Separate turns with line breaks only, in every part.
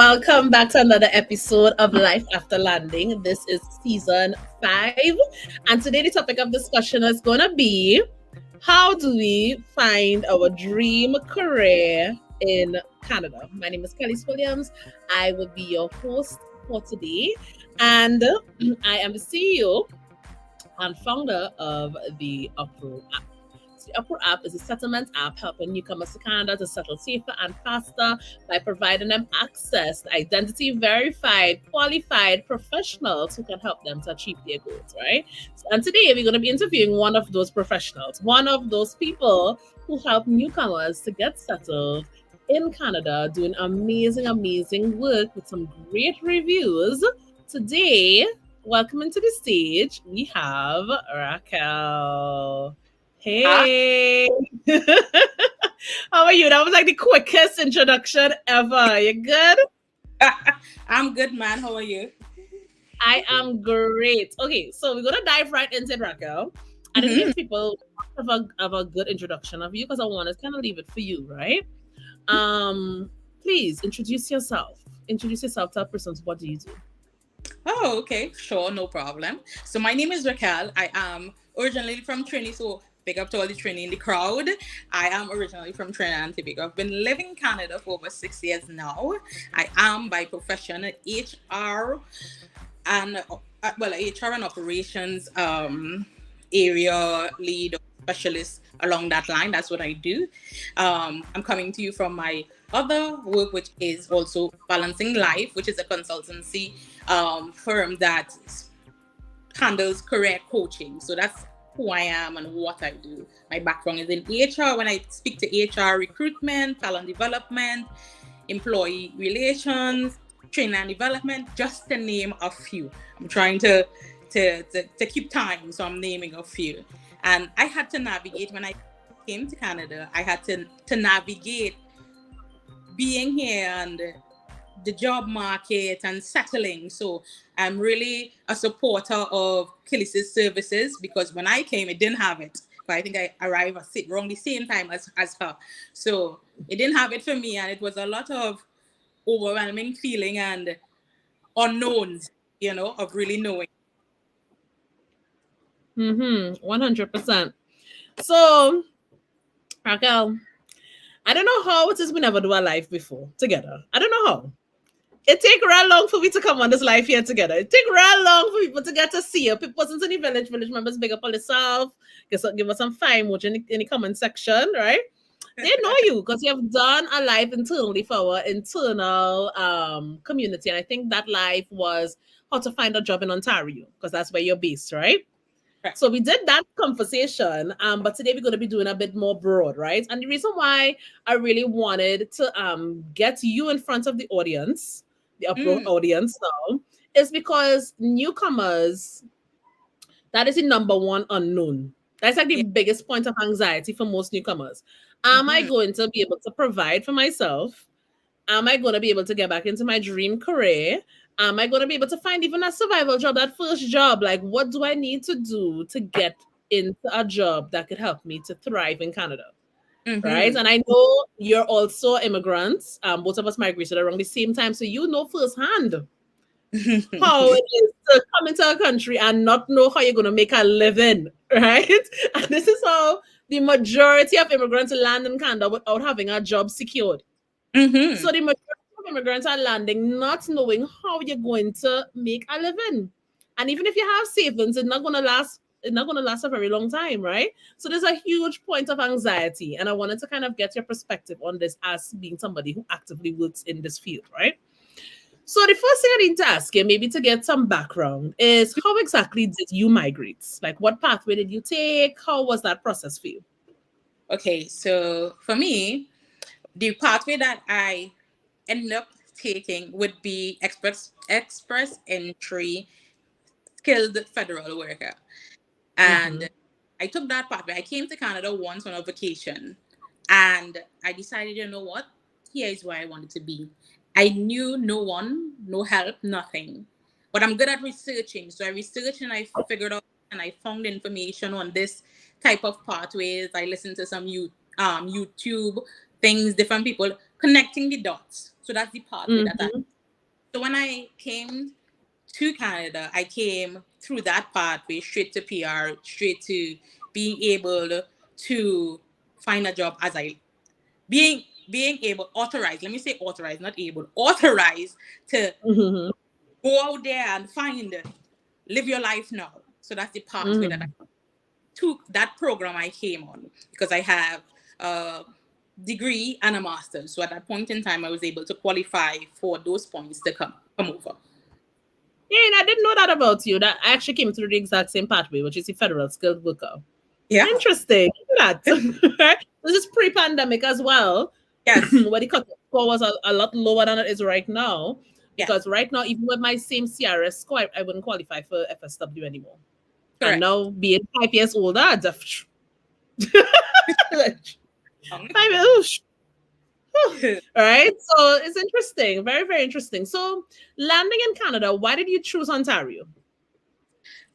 Welcome back to another episode of Life After Landing. This is season 5, and today the topic of discussion is going to be how do we find our dream career in Canada? My name is Kelly Williams. I will be your host for today, and I am the CEO and founder of the UpRow app. So the UpRow app is a settlement app helping newcomers to Canada to settle safer and faster by providing them access to identity verified, qualified professionals who can help them to achieve their goals, right? And today we're going to be interviewing one of those professionals, one of those people who help newcomers to get settled in Canada, doing amazing work with some great reviews. Today, welcome to the stage, we have Racquel. Hey. How are you? That was like the quickest introduction ever. You good?
I'm good, man. How are you?
I am great. Okay, so we're gonna dive right into it, Racquel. I didn't give people have a good introduction of you because I want to kind of leave it for you, right? Please introduce yourself. Introduce yourself to our persons. What do you do?
Oh, okay. Sure, no problem. So my name is Racquel. I am originally from Trinity, so big up to all the Trinity in the crowd. I am originally from Trinidad and Tobago. I've been living in Canada for over 6 years now. I am by profession an HR and HR and operations area lead or specialist along that line. That's what I do. I'm coming to you from my other work, which is also Balancing Life, which is a consultancy firm that handles career coaching. So that's who I am and what I do. My background is in HR. When I speak to HR, recruitment, talent development, employee relations, training and development, just to name a few. I'm trying to keep time, so I'm naming a few. And I had to navigate when I came to Canada. I had to navigate being here and the job market and settling. So I'm really a supporter of Kelly's services because when I came, it didn't have it. But I think I arrived around the same time as her. So it didn't have it for me, and it was a lot of overwhelming feeling and unknowns, of really knowing.
100%. So, Racquel, I don't know how it is we never do a life before together. I don't know how. It take real long for we to come on this life here together. It take real long for people to get to see you. People wasn't in the village members big up on yourself. Give us some fine emoji in the comment section, right? They know you because you have done a life internally for our internal community. And I think that life was how to find a job in Ontario because that's where you're based, right?
Right.
So we did that conversation, but today we're going to be doing a bit more broad, right? And the reason why I really wanted to get you in front of the audience, the UpRow audience now, is because newcomers, that is the number one unknown. That's like the biggest point of anxiety for most newcomers. Am I going to be able to provide for myself? Am I going to be able to get back into my dream career? Am I going to be able to find even a survival job, that first job? Like, what do I need to do to get into a job that could help me to thrive in Canada? Right? And I know you're also immigrants. Both of us migrated around the same time. So you know firsthand how it is to come into a country and not know how you're going to make a living, right? And this is how the majority of immigrants land in Canada without having a job secured. So the majority of immigrants are landing not knowing how you're going to make a living. And even if you have savings, it's not going to last. It's not going to last a very long time, right? So there's a huge point of anxiety. And I wanted to kind of get your perspective on this as being somebody who actively works in this field, right? So the first thing I need to ask you, maybe to get some background, is how exactly did you migrate? Like what pathway did you take? How was that process for you?
Okay, so for me, the pathway that I ended up taking would be express entry skilled federal worker. And I took that pathway. I came to Canada once on a vacation and I decided, you know what? Here is where I wanted to be. I knew no one, no help, nothing. But I'm good at researching. So I researched and I figured out and I found information on this type of pathways. I listened to some YouTube things, different people connecting the dots. So that's the pathway that So when I came to Canada, I came through that pathway straight to PR, straight to being able to find a job as I being able authorized. Let me say authorized, not able, authorized to
Mm-hmm.
go out there and find live your life now. So that's the pathway that I
Mm-hmm.
took. That program I came on because I have a degree and a master's. So at that point in time, I was able to qualify for those points to come over.
Yeah, and I didn't know that about you. That I actually came through the exact same pathway, which is the federal skilled worker.
Yeah.
Interesting. Look at that. This is pre-pandemic as well,
Yes.
where the cut score was a lot lower than it is right now.
Yes.
Because right now, even with my same CRS score, I wouldn't qualify for FSW anymore. And
Correct.
now, being 5 years older, like,
Um,
5 years. All right. So it's interesting. Very, very interesting. So landing in Canada, why did you choose Ontario?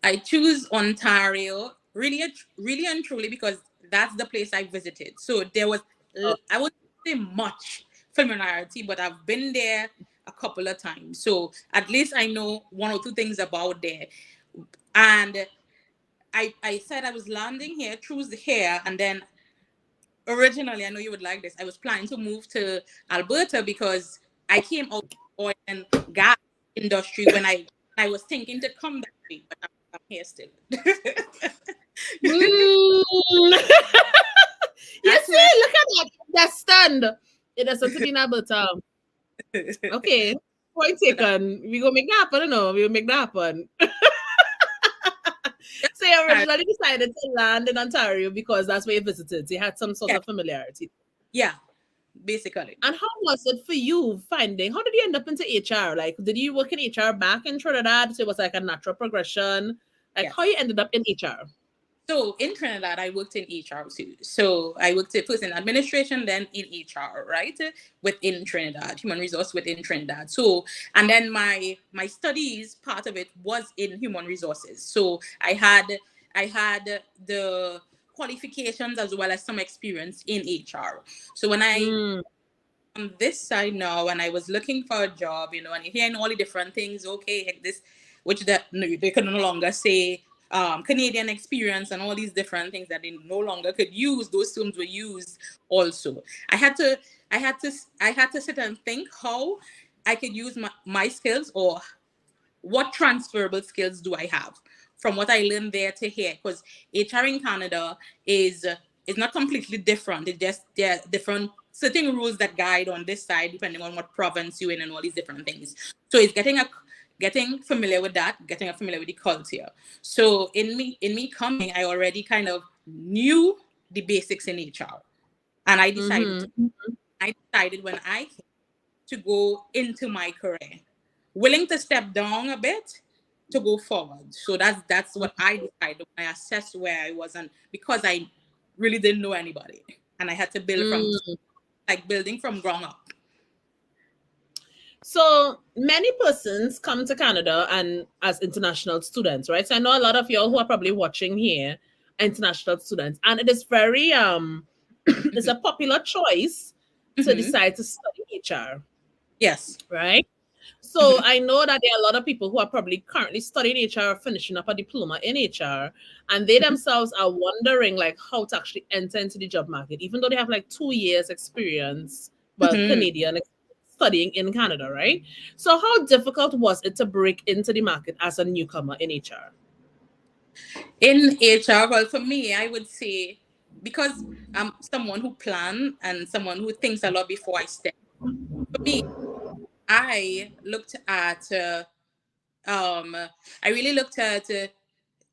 I choose Ontario really and truly because that's the place I visited. So there was,
Oh,
I wouldn't say much familiarity, but I've been there a couple of times. So at least I know one or two things about there. And I said I was landing here, choose here, and then originally, I know you would like this, I was planning to move to Alberta because I came out of the oil and gas industry when I was thinking to come that way, but I'm here still.
mm. You
That's where
see, look at that. That stand. It doesn't to be in Alberta. Okay. Point
so that,
taken. We go make that happen, no? We will make that happen. So you
uh,
originally decided to land in Ontario because that's where you visited. So you had some sort
yeah,
of familiarity.
yeah, basically.
And how was it for you finding? How did you end up into HR? Like, did you work in HR back in Trinidad? So it was like a natural progression. Like, how
Yes.
you ended up in HR?
So in Trinidad, I worked in HR too. So I worked first in administration, then in HR, right? Within Trinidad, human resource within Trinidad. So and then my studies part of it was in human resources. So I had the qualifications as well as some experience in HR. So when I
Mm,
on this side now, when I was looking for a job, and you're hearing all the different things, okay, like this, which that no, they could no longer say Canadian experience and all these different things that they no longer could use. Those terms were used also. I had to, I had to sit and think how I could use my skills or what transferable skills do I have from what I learned there to here? Because HR in Canada is not completely different. It just there are different certain rules that guide on this side depending on what province you're in and all these different things. So it's getting familiar with that, getting familiar with the culture. So in me coming, I already kind of knew the basics in HR, and
mm-hmm.
I decided when I came to go into my career, willing to step down a bit to go forward. So that's what I decided when I assessed where I was, and because I really didn't know anybody, and I had to build from
Mm.
like building from ground up.
So many persons come to Canada and as international students, right? So I know a lot of y'all who are probably watching here are international students, and it is very it's
Hmm.
a popular choice to
Hmm.
decide to study HR,
Yes.
right? So
Hmm.
I know that there are a lot of people who are probably currently studying HR or finishing up a diploma in HR, and they themselves are wondering like how to actually enter into the job market, even though they have like 2 years experience, well,
Hmm.
Canadian studying in Canada, right? So how difficult was it to break into the market as a newcomer in HR?
In HR, well, for me, I would say because I'm someone who plan and someone who thinks a lot before I step. For me, I looked at um, I really looked at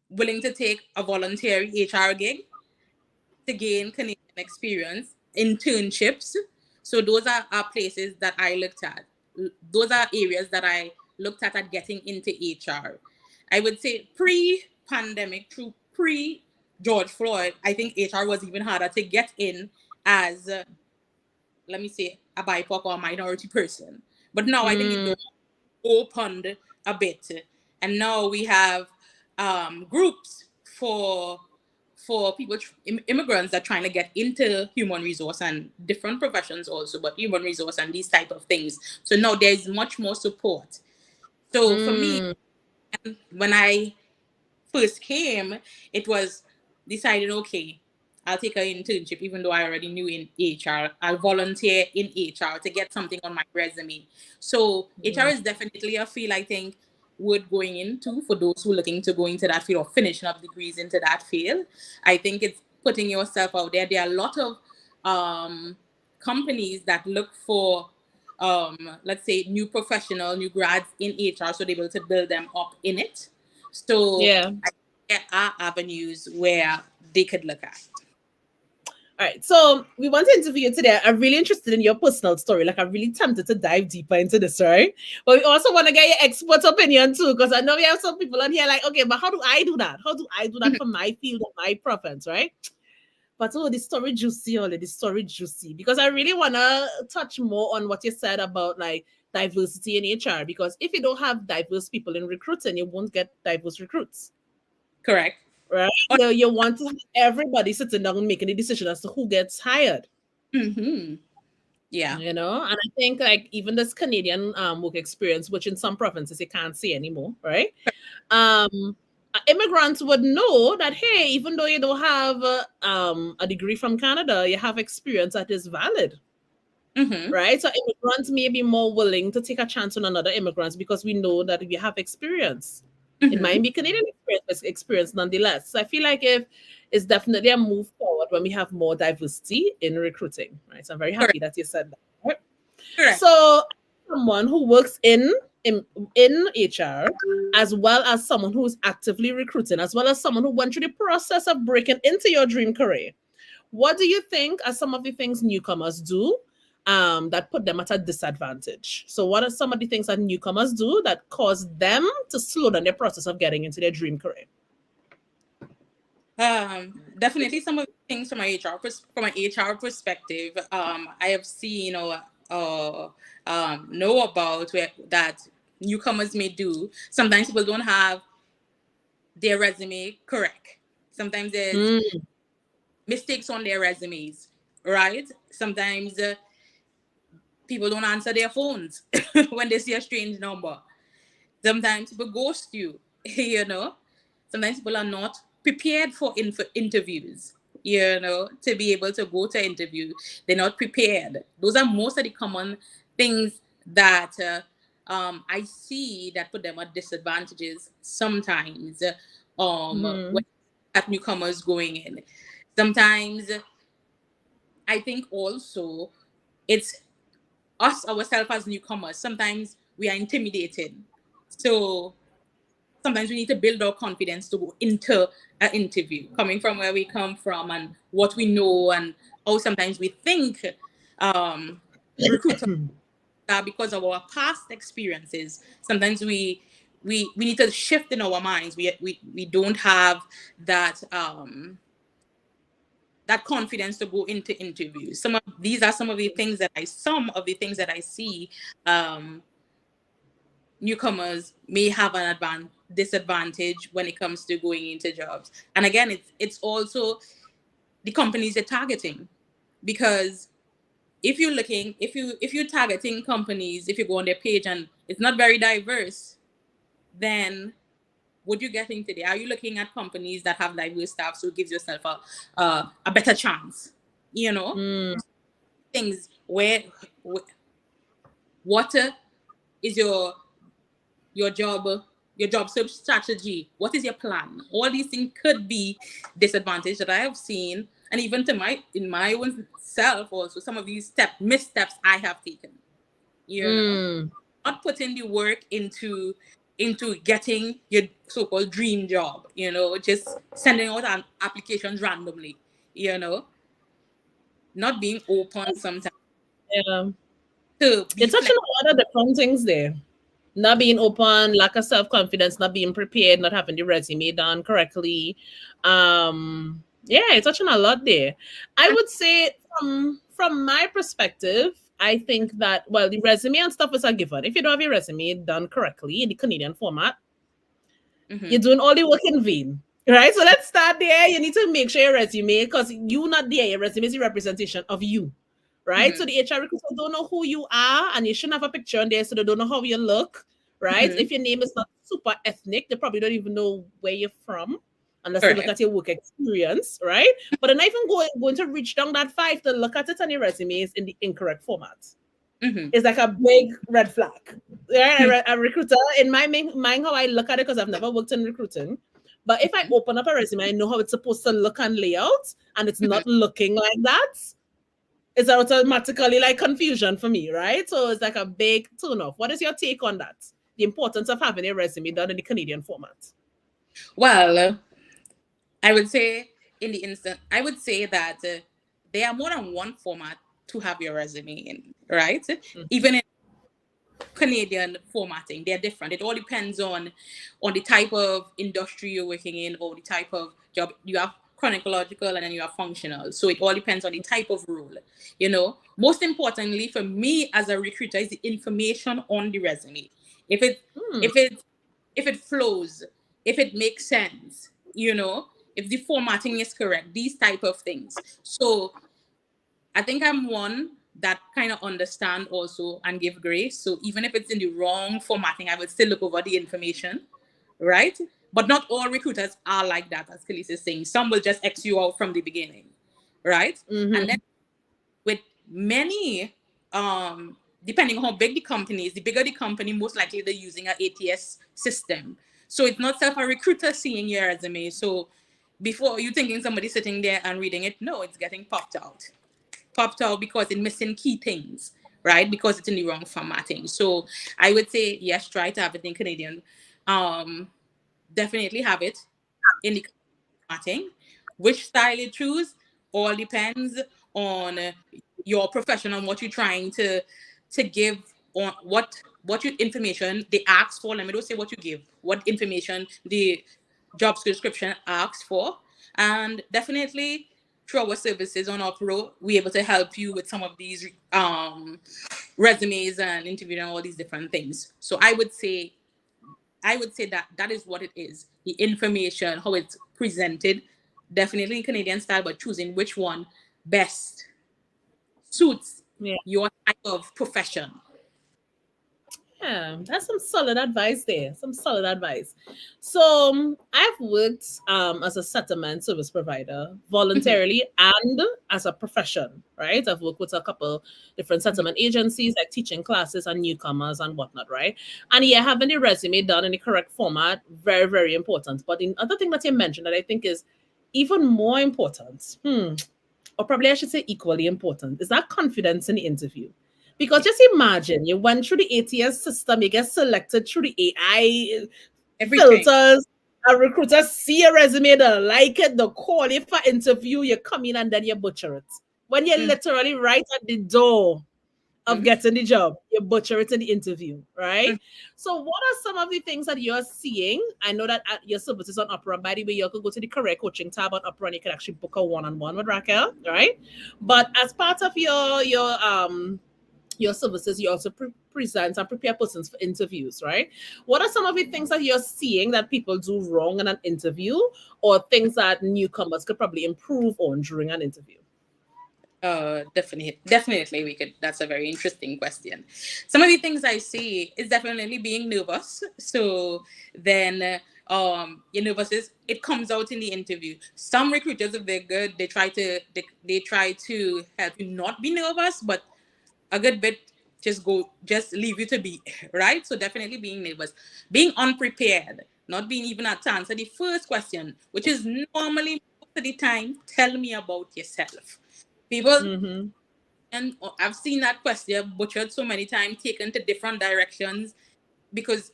willing to take a voluntary HR gig to gain Canadian experience, internships. So those are places that I looked at. Those are areas that I looked at getting into HR. I would say pre-pandemic, through pre-George Floyd, I think HR was even harder to get in as, let me say, a BIPOC or a minority person. But now I think
Mm,
it opened a bit, and now we have groups for people, immigrants that trying to get into human resource and different professions also, but human resource and these type of things. So now there's much more support. So for me,
Mm.
when I first came, it was decided, okay, I'll take an internship, even though I already knew in HR. I'll volunteer in HR to get something on my resume. So HR is definitely a field I think worth going into for those who are looking to go into that field or finishing up degrees into that field. I think it's putting yourself out there. There are a lot of companies that look for let's say new professional, new grads in HR, so they're able to build them up in it. So
Yeah.
there are avenues where they could look at.
All right. So we want to interview you today. I'm really interested in your personal story. Like, I'm really tempted to dive deeper into this, right? But we also want to get your expert opinion too, because I know we have some people on here like, okay, but how do I do that? How do I do that for my field and my preference, right? But oh, the story juicy, Ollie, the story juicy. Because I really want to touch more on what you said about like diversity in HR. Because if you don't have diverse people in recruiting, you won't get diverse recruits,
Correct.
right? You want to have everybody sitting down and making a decision as to who gets hired.
Mm-hmm. Yeah.
And I think like even this Canadian work experience, which in some provinces you can't see anymore, right? um Immigrants would know that, hey, even though you don't have a degree from Canada, you have experience that is valid,
Mm-hmm.
right? So immigrants may be more willing to take a chance on another immigrants because we know that we have experience. It
Mm-hmm.
might be Canadian experience nonetheless. So I feel like if it's definitely a move forward when we have more diversity in recruiting, right? So I'm very
Correct.
happy that you said that. Right?
Correct.
So someone who works in HR, as well as someone who's actively recruiting, as well as someone who went through the process of breaking into your dream career, what do you think are some of the things newcomers do that put them at a disadvantage? So, what are some of the things that newcomers do that cause them to slow down their process of getting into their dream career?
Definitely some of the things from from an HR perspective, I have seen, know about where that newcomers may do. Sometimes people don't have their resume correct. Sometimes there's
Mm,
mistakes on their resumes, right? Sometimes people don't answer their phones when they see a strange number. Sometimes people ghost you, you know. Sometimes people are not prepared for interviews, to be able to go to interview. They're not prepared. Those are most of the common things that I see that put them at disadvantages sometimes when
mm,
at newcomers going in. Sometimes I think also it's us ourselves as newcomers. Sometimes we are intimidated. So sometimes we need to build our confidence to go into an interview, coming from where we come from and what we know and how sometimes we think recruiters are because of our past experiences. Sometimes we need to shift in our minds. We don't have that that confidence to go into interviews. These are some of the things that I see um, newcomers may have an disadvantage when it comes to going into jobs. And again, it's also the companies they're targeting, because if you're targeting companies, if you go on their page and it's not very diverse, then would you get into there? Are you looking at companies that have diverse staff, so it gives yourself a better chance? You know,
mm,
things where what is your job your job search strategy? What is your plan? All these things could be disadvantage that I have seen, and even to my own self also, some of these missteps I have taken, you know
mm.
not putting the work into getting your so-called dream job, just sending out applications randomly, you know not being open sometimes
Yeah.
to
You're
be
touching
flexible.
on a lot of different things there. Not being open, lack of self confidence, not being prepared, not having the resume done correctly. Yeah, you're touching a lot there. I would say from my perspective, I think that, well, the resume and stuff is a given. If you don't have your resume done correctly in the Canadian format,
Mm-hmm.
you're doing all the work in vain. Right, so let's start there. You need to make sure your resume, because you not there, your resume is a representation of you, right? So
Mm-hmm.
the HR recruiter don't know who you are, and you shouldn't have a picture on there, so they don't know how you look, right?
Mm-hmm.
If your name is not super ethnic, they probably don't even know where you're from, unless they look
Correct.
at your work experience, right? But they're not even going to reach down that five to look at it on your resumes in the incorrect format.
Mm-hmm.
It's like a big red flag. Yeah, a recruiter, in my mind, how I look at it, because I've never worked in recruiting. But if I open up a resume, I know how it's supposed to look and layout, and it's
Mm-hmm.
not looking like that. It's automatically like confusion for me, right? So it's like a big turn off. What is your take on that? The importance of having a resume done in the Canadian format.
Well, I would say I would say that there are more than one format to have your resume in, right? Even in Canadian formatting, they're different. It all depends on the type of industry you're working in or the type of job. You have chronological and then you have functional. So it all depends on the type of role. Most importantly for me as a recruiter is the information on the resume. If it
Hmm.
if it if it flows, if it makes sense, if the formatting is correct, these type of things. So I think I'm one that kind of understand also and give grace. So even if it's in the wrong formatting, I would still look over the information, right? But not all recruiters are like that, as Khalees is saying. Some will just X you out from the beginning, right? And then
Mm-hmm.
with many, depending on how big the company is, the bigger the company, most likely they're using an ATS system. So it's not self a recruiter seeing your resume. So before you thinking somebody sitting there and reading it, no, it's getting popped out because it's missing key things, right? Because it's in the wrong formatting. So I would say yes, try to have it in Canadian. Um, Definitely have it in the formatting. Which style you choose all depends on your profession and what you're trying to give on what your information they ask for. Let me don't say what you give, what information the job description asks for, and definitely through our services on UpRow, we're able to help you with some of these resumes and interview and all these different things. So I would say that that is what it is. The information, how it's presented, definitely in Canadian style, but choosing which one best suits your type of profession.
Yeah, that's some solid advice there. Some solid advice. So I've worked as a settlement service provider
Mhm,
voluntarily and as a profession, right? I've worked with a couple different
mhm,
settlement agencies, like teaching classes and newcomers and whatnot, right? And yeah, having the resume done in the correct format, very, very important. But the other thing that you mentioned that I think is even more important, or probably I should say equally important, is that confidence in the interview. Because
yeah,
just imagine you went through the ATS system, you get selected through the AI
everything.
filters, a recruiter see a resume, they like it, they call you for interview, you come in and then you butcher it. When you're
Mhm,
literally right at the door of
mhm,
getting the job, you butcher it in the interview, right?
mhm.
So, what are some of the things that you're seeing? I know that at your services on Opera, by the way, you could go to the career coaching tab on Opera and you can actually book a one-on-one with Racquel, right? But as part of your services, you also present and prepare persons for interviews, right? What are some of the things that you're seeing that people do wrong in an interview, or things that newcomers could probably improve on during an interview?
Definitely we could. That's a very interesting question. Some of the things I see is definitely being nervous. So then, your nervousness it comes out in the interview. Some recruiters, if they're good, they try to help you not be nervous, but a good bit just leave you to be right. So definitely being nervous, being unprepared, not being even at to answer the first question, which is normally most of the time, tell me about yourself. People,
Mm-hmm.
and I've seen that question butchered so many times, taken to different directions because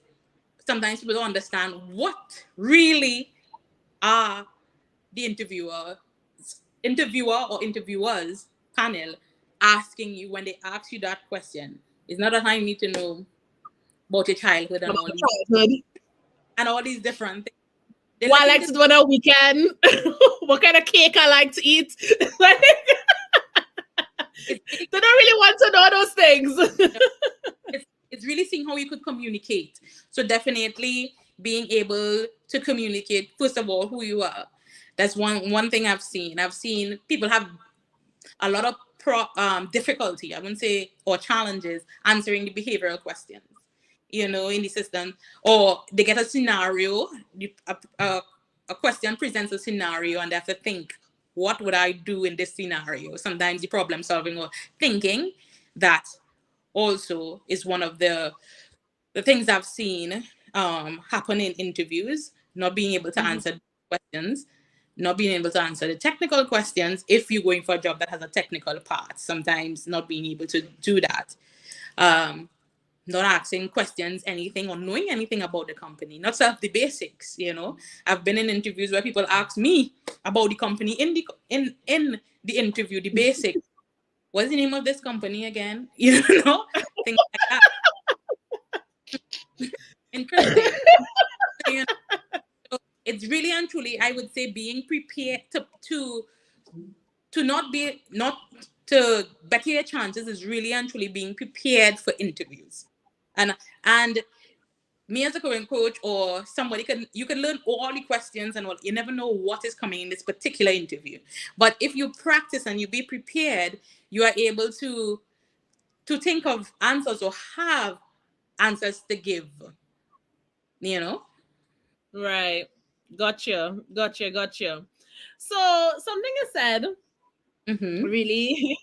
sometimes people don't understand what really are the interviewer or interviewers panel asking you when they ask you that question. It's not a time you need to know about your childhood
About
and
childhood.
all these different things. They're
What I
looking
like
to
to do on a weekend? What kind of cake I like to eat? Like,
it's really
they don't really want to know those things.
it's really seeing how you could communicate. So definitely being able to communicate, first of all, who you are. That's one thing I've seen. I've seen people have a lot of difficulty, I wouldn't say, or challenges answering the behavioral questions, in the system. Or they get a scenario, a question presents a scenario, and they have to think, what would I do in this scenario? Sometimes the problem solving or thinking, that also is one of the things I've seen happen in interviews, not being able to
Mhm.
answer questions, not being able to answer the technical questions if you're going for a job that has a technical part, sometimes not being able to do that. Um, not asking questions, anything, or knowing anything about the company, not self the basics. I've been in interviews where people ask me about the company in the interview, the basics. What's the name of this company again? Things like that. Interesting. So, so it's really and truly, I would say, being prepared to not to better your chances is really and truly being prepared for interviews. And me as a current coach or somebody you can learn all the questions and all. You never know what is coming in this particular interview. But if you practice and you be prepared, you are able to think of answers or have answers to give. You know?
Right. Gotcha. Gotcha. Gotcha. So something you said
Mm-hmm.
really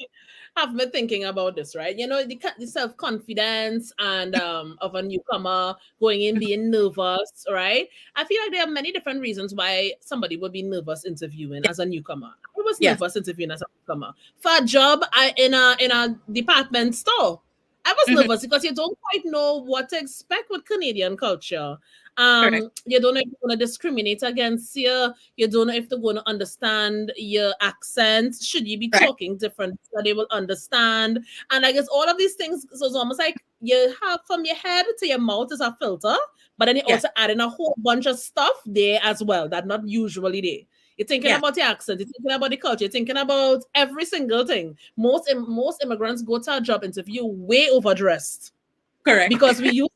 have me thinking about this, right? The self confidence and of a newcomer going in being nervous, right? I feel like there are many different reasons why somebody would be nervous interviewing
Yeah.
as a newcomer. I was
Yes.
nervous interviewing as a newcomer for a job in a department store. I was
Mm-hmm.
nervous because you don't quite know what to expect with Canadian culture.
Correct.
You don't know if you're going to discriminate against you. You don't know if they're going to understand your accent. Should you be
Right.
talking different so they will understand? And I guess all of these things, so it's almost like you have from your head to your mouth is a filter, but then you
Yes.
also add in a whole bunch of stuff there as well that not usually there. You're thinking
Yes.
about your accent, you're thinking about the culture, you're thinking about every single thing. Most immigrants go to a job interview way overdressed
Correct.
because we use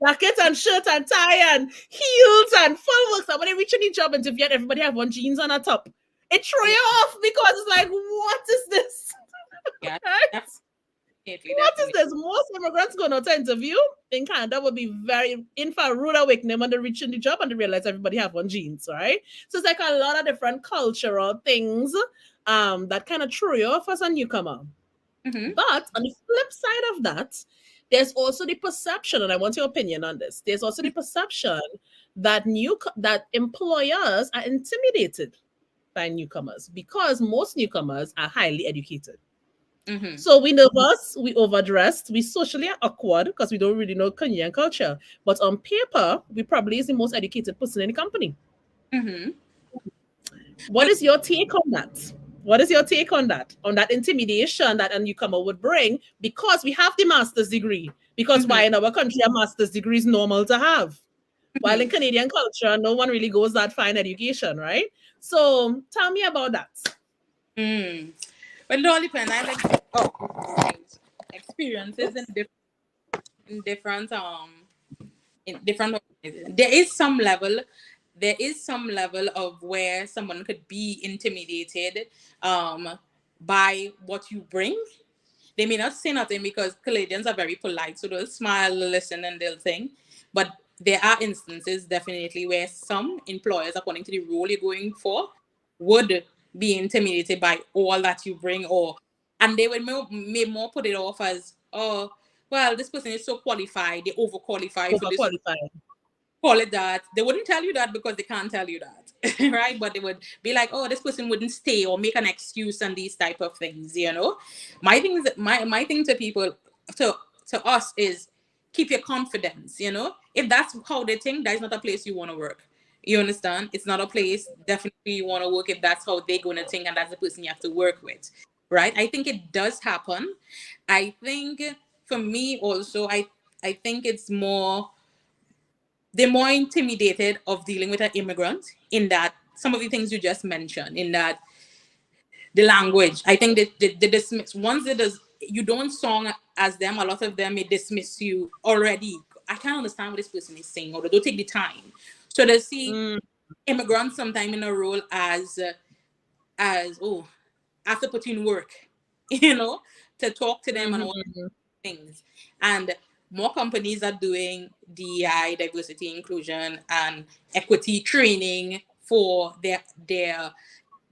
jackets and shirt and tie and heels and full work. So when they reach any job interview, and everybody have on jeans and a top. It throw
Yeah.
you off because it's like, what is this?
Yeah.
Right?
Definitely.
What is
Definitely.
this? Most immigrants going out to interview in Canada would be very in for a rude awakening when they reach in the job and they realize everybody have on jeans, right? So it's like a lot of different cultural things that kind of throw you off as a newcomer.
Mm-hmm.
But on the flip side of that, there's also the perception, and I want your opinion on this. There's also the perception that that employers are intimidated by newcomers because most newcomers are highly educated.
Mm-hmm.
So we nervous, we overdressed, we socially awkward because we don't really know Kenyan culture. But on paper, we probably is the most educated person in the company.
Mm-hmm.
What is your take on that? What is your take on that? On that intimidation that a newcomer would bring because we have the master's degree. Because
Mm-hmm.
why in our country a master's degree is normal to have. While in
Mm-hmm.
Canadian culture, no one really goes that fine education, right? So tell me about that.
Mm. But it all depends. I like experiences in different organizations. There is some level of where someone could be intimidated um by what you bring. They may not say nothing because Canadians are very polite, so they'll smile, listen, and they'll think. But there are instances definitely where some employers, according to the role you're going for, would be intimidated by all that you bring, and they would may more put it off as, oh, well, this person is so qualified, they overqualified for this,
Overqualified.
call it that. They wouldn't tell you that because they can't tell you that, right? But they would be like, oh, this person wouldn't stay or make an excuse and these type of things. My thing to people, to to us, is keep your confidence. If that's how they think, that's not a place you want to work. You understand? It's not a place definitely you want to work if that's how they're gonna think and that's the person you have to work with. Right? I think it does happen. I think for me also, I think it's more, they're more intimidated of dealing with an immigrant, in that some of the things you just mentioned, in that the language. I think that they dismiss, once it is, you don't song as them, a lot of them may dismiss you already I can't understand what this person is saying, or they don't take the time. So they see immigrants sometime in a role as oh, I have to put in work, to talk to them and all things. And more companies are doing DEI, diversity, inclusion, and equity training for their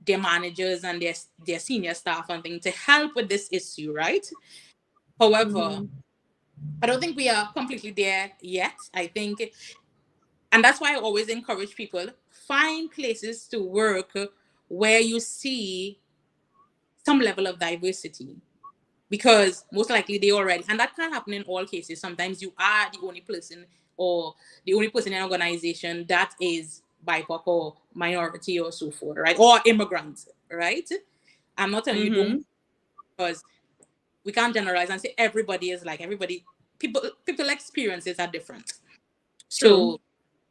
managers and their senior staff and things to help with this issue, right? However, I don't think we are completely there yet. I think, and that's why I always encourage people, find places to work where you see some level of diversity, because most likely they already, and that can happen in all cases. Sometimes you are the only person, or the only person in an organization that is BIPOC or minority or so forth, right? Or immigrant, right? I'm not telling you don't, because we can't generalize and say everybody is like everybody. People experiences are different.
True.
So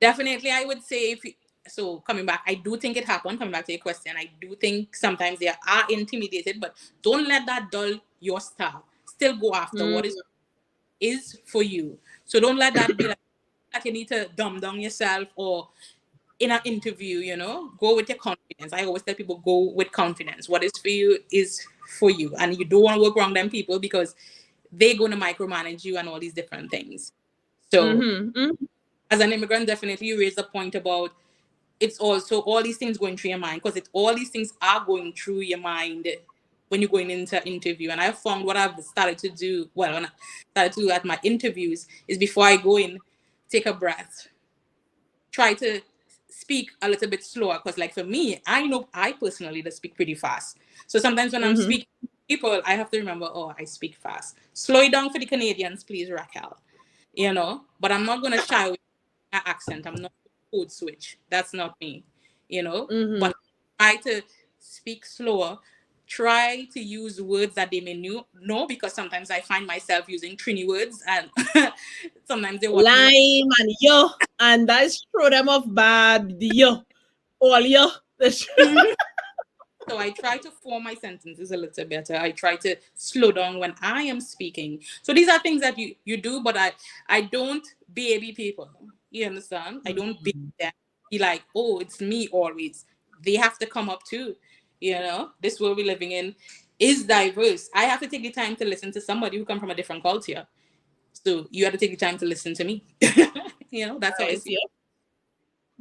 definitely I would say, so coming back, I do think it happened. Coming back to your question, I do think sometimes they are intimidated, but don't let that dull your star. Still go after what is for you. So don't let that be like you need to dumb down yourself, or in an interview, go with your confidence. I always tell people, go with confidence. What is for you is for you. And you don't want to work around them people, because they're going to micromanage you and all these different things. So as an immigrant, definitely you raise the point about, it's also all these things going through your mind, because all these things are going through your mind when you're going into an interview. And I found what I've started to do, when I started to do at my interviews, is before I go in, take a breath, try to speak a little bit slower, because like for me, I know I personally just speak pretty fast. So sometimes when I'm speaking to people, I have to remember, oh, I speak fast. Slow it down for the Canadians, please, Racquel. But I'm not going to shy away from my accent. I'm not code switch. That's not me, but try to speak slower. Try to use words that they may know, because sometimes I find myself using Trini words, and sometimes they watch me like,
Lime and yo, and that's throw them off bad. The yo, all yo.
so I try to form my sentences a little better. I try to slow down when I am speaking. So these are things that you do, but I don't baby people. You understand? I don't baby them. Be like, oh, it's me always. They have to come up too. This world we're living in is diverse. I have to take the time to listen to somebody who come from a different culture. So you have to take the time to listen to me. That's how I see it.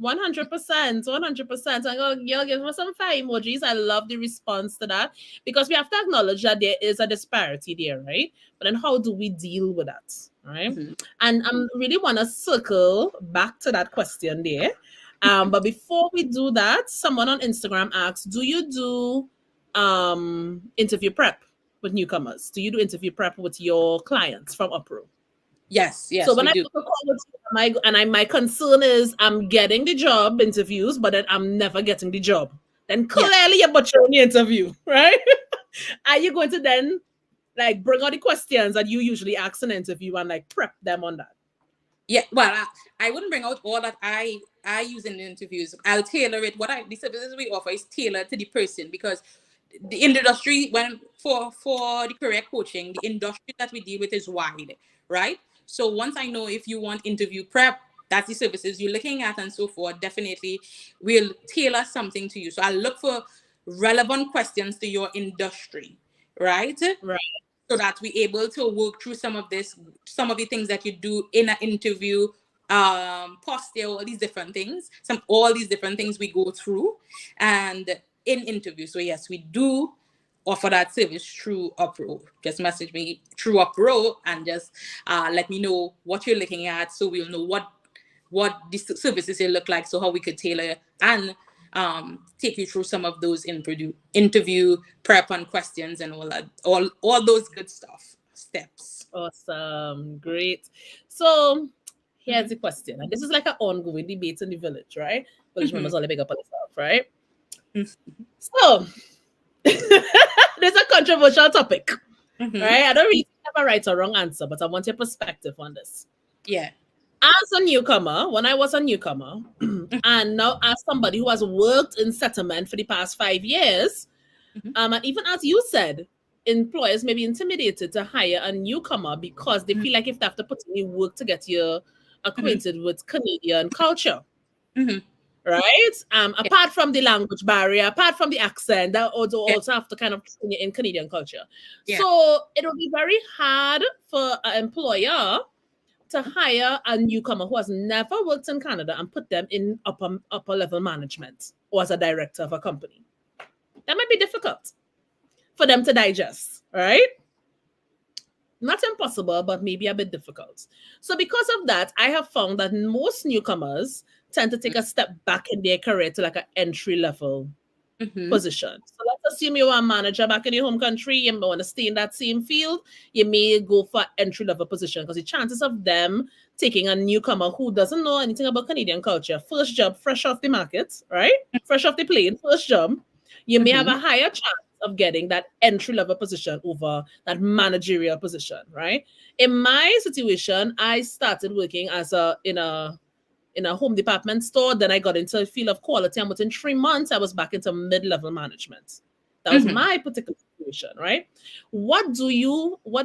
100%, 100%. I'm gonna give us some fire emojis. I love the response to that, because we have to acknowledge that there is a disparity there, right? But then how do we deal with that, right? And I really want to circle back to that question there. But before we do that, someone on Instagram asks, do you do interview prep with newcomers? Do you do interview prep with your clients from UpRow?
Yes,
So when
we
I
do.
book a call with you, my concern is I'm getting the job interviews, but then I'm never getting the job. Then clearly you're butchering the interview, right? Are you going to then like bring out the questions that you usually ask in an interview and like prep them on that?
Yeah, well, I wouldn't bring out all that I use in the interviews. I'll tailor it. The services we offer is tailored to the person, because the industry, when for the career coaching, the industry that we deal with is wide, right? So once I know if you want interview prep, that's the services you're looking at and so forth, definitely we'll tailor something to you. So I'll look for relevant questions to your industry, right?
Right.
So that we're able to work through some of the things that you do in an interview, posture, all these different things, all these different things we go through and in interview. So yes, we do offer that service through UpRow. Just message me through UpRow and just let me know what you're looking at, so we'll know what the services will look like, so how we could tailor and take you through some of those interview prep and questions and all those good steps.
Awesome. Great. So here's the question. And this is like an ongoing debate in the village, right? Village members all big up on themselves, right? So there's a controversial topic, right? I don't really have a right or wrong answer, but I want your perspective on this.
Yeah.
As a newcomer, when I was a newcomer, and now as somebody who has worked in settlement for the past 5 years, and even as you said, employers may be intimidated to hire a newcomer because they feel like if they have to put in work to get your acquainted with Canadian culture.
Mm-hmm.
Right?
Yeah.
Apart from the language barrier, apart from the accent, that
Yeah.
also have to kind of train you in Canadian culture.
Yeah.
So it will be very hard for an employer to hire a newcomer who has never worked in Canada and put them in upper level management or as a director of a company. That might be difficult for them to digest, right? Not impossible, but maybe a bit difficult. So, because of that, I have found that most newcomers tend to take a step back in their career to like an entry level
Mm-hmm.
position. So, let's assume you are a manager back in your home country, you want to stay in that same field, you may go for entry level position because the chances of them taking a newcomer who doesn't know anything about Canadian culture, first job, fresh off the market, right? Fresh off the plane, first job, you may have
Mm-hmm.
a higher chance of getting that entry level position over that managerial position, right? In my situation, I started working as a home department store. Then I got into a field of quality, and within 3 months, I was back into mid-level management. That was
Mm-hmm.
my particular situation, right? What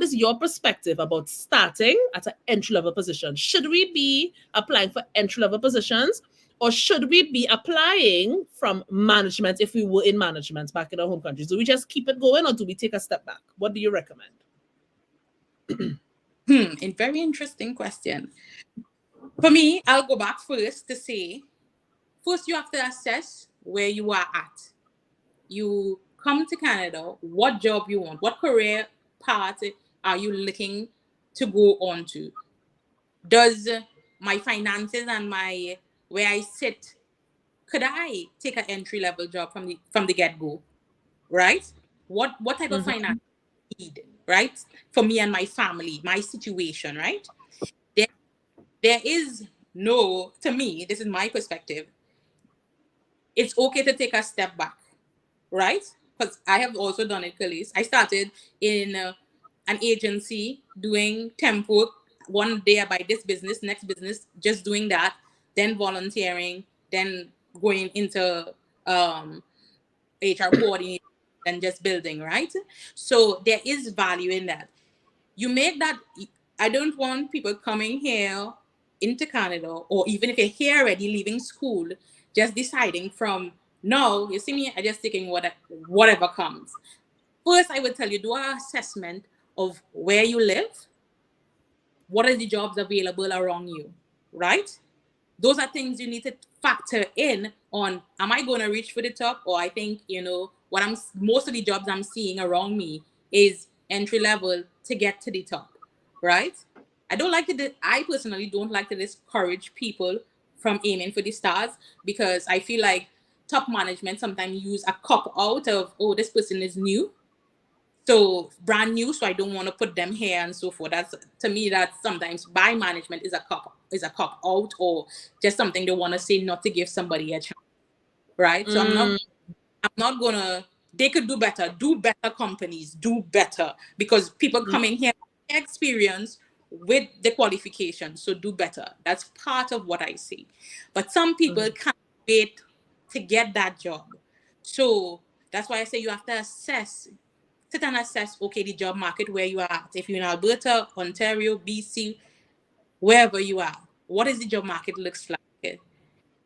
is your perspective about starting at an entry-level position? Should we be applying for entry-level positions? Or should we be applying from management if we were in management back in our home countries? Do we just keep it going or do we take a step back? What do you recommend?
A very interesting question. For me, I'll go back first to say, first you have to assess where you are at. You come to Canada, what job you want, what career path are you looking to go on to? Does my finances and my where I sit, could I take an entry level job from the get go, right? What type of
Mm-hmm.
finance need, right? For me and my family, my situation, right? There, there is no, to me, this is my perspective. It's okay to take a step back, right? Because I have also done it, Khalees. I started in an agency doing temp work. One day I buy this business, next business, just doing that, then volunteering, then going into HR coordinating, and just building, right? So there is value in that. You make that. I don't want people coming here into Canada, or even if you're here already leaving school, just deciding from no, you see me, I just taking whatever comes. First, I would tell you, do an assessment of where you live, what are the jobs available around you, right? Those are things you need to factor in on, am I going to reach for the top? Or I think, what most of the jobs I'm seeing around me is entry level to get to the top, right? I personally don't like to discourage people from aiming for the stars, because I feel like top management sometimes use a cop out of, oh, this person is new, so brand new, so I don't want to put them here and so forth. That's, to me, that sometimes by management is a cop out, or just something they want to say not to give somebody a chance, right? So
Mm,
I'm not gonna, they could do better, companies do better, because people
mm,
coming here experience with the qualification, so do better. That's part of what I see. But some people
mm,
can't wait to get that job. So that's why I say you have to sit and assess, okay, the job market where you are at. If you're in Alberta, Ontario, BC, wherever you are, what is the job market looks like?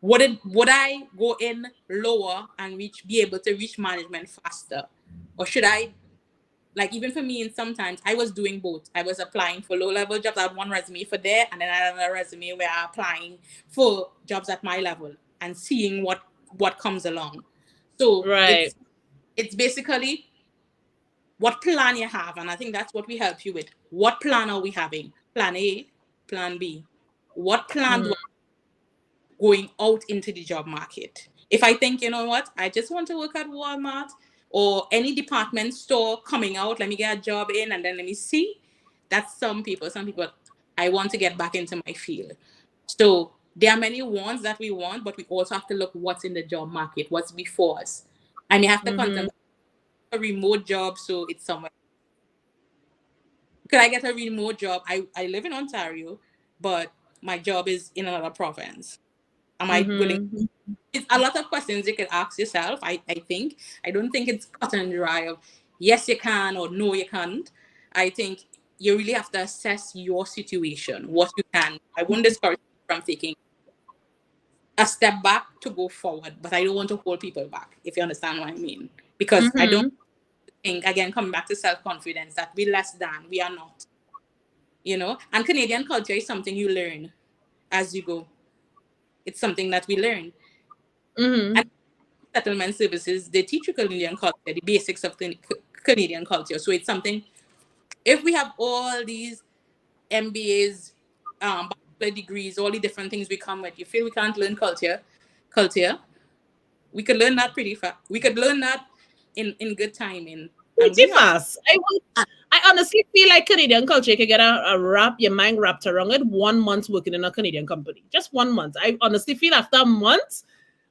Would I go in lower and be able to reach management faster? Or should I, like, even for me, and sometimes I was doing both. I was applying for low level jobs. I had one resume for there, and then I had another resume where I'm applying for jobs at my level and seeing what comes along. So
right.
it's basically what plan you have, and I think that's what we help you with. What plan are we having? Plan A, plan B. What plan do
Mm,
I going out into the job market? If I think, you know what, I just want to work at Walmart or any department store coming out, let me get a job in and then let me see. That's some people. Some people, I want to get back into my field. So there are many wants that we want, but we also have to look what's in the job market, what's before us. I may have to
mm-hmm,
contemplate a remote job, so it's somewhere. Could I get a remote job? I live in Ontario, but my job is in another province. Am I willing?
mm-hmm,
It's a lot of questions you can ask yourself. I think. I don't think it's cut and dry of yes you can or no you can't. I think you really have to assess your situation, what you can. I won't discourage you from taking a step back to go forward, but I don't want to hold people back, if you understand what I mean. Because I don't
Mm-hmm.
think, again, coming back to self confidence, that we're less than, we are not, you know. And Canadian culture is something you learn as you go, it's something that we learn.
Mm-hmm.
And settlement services, they teach you Canadian culture, the basics of Canadian culture. So it's something, if we have all these MBAs, bachelor degrees, all the different things we come with, you feel we can't learn culture, we could learn that pretty fast. We could learn that in good timing. And
Pretty
we have,
fast. I honestly feel like Canadian culture, you can get your mind wrapped around it 1 month working in a Canadian company. Just 1 month. I honestly feel after a month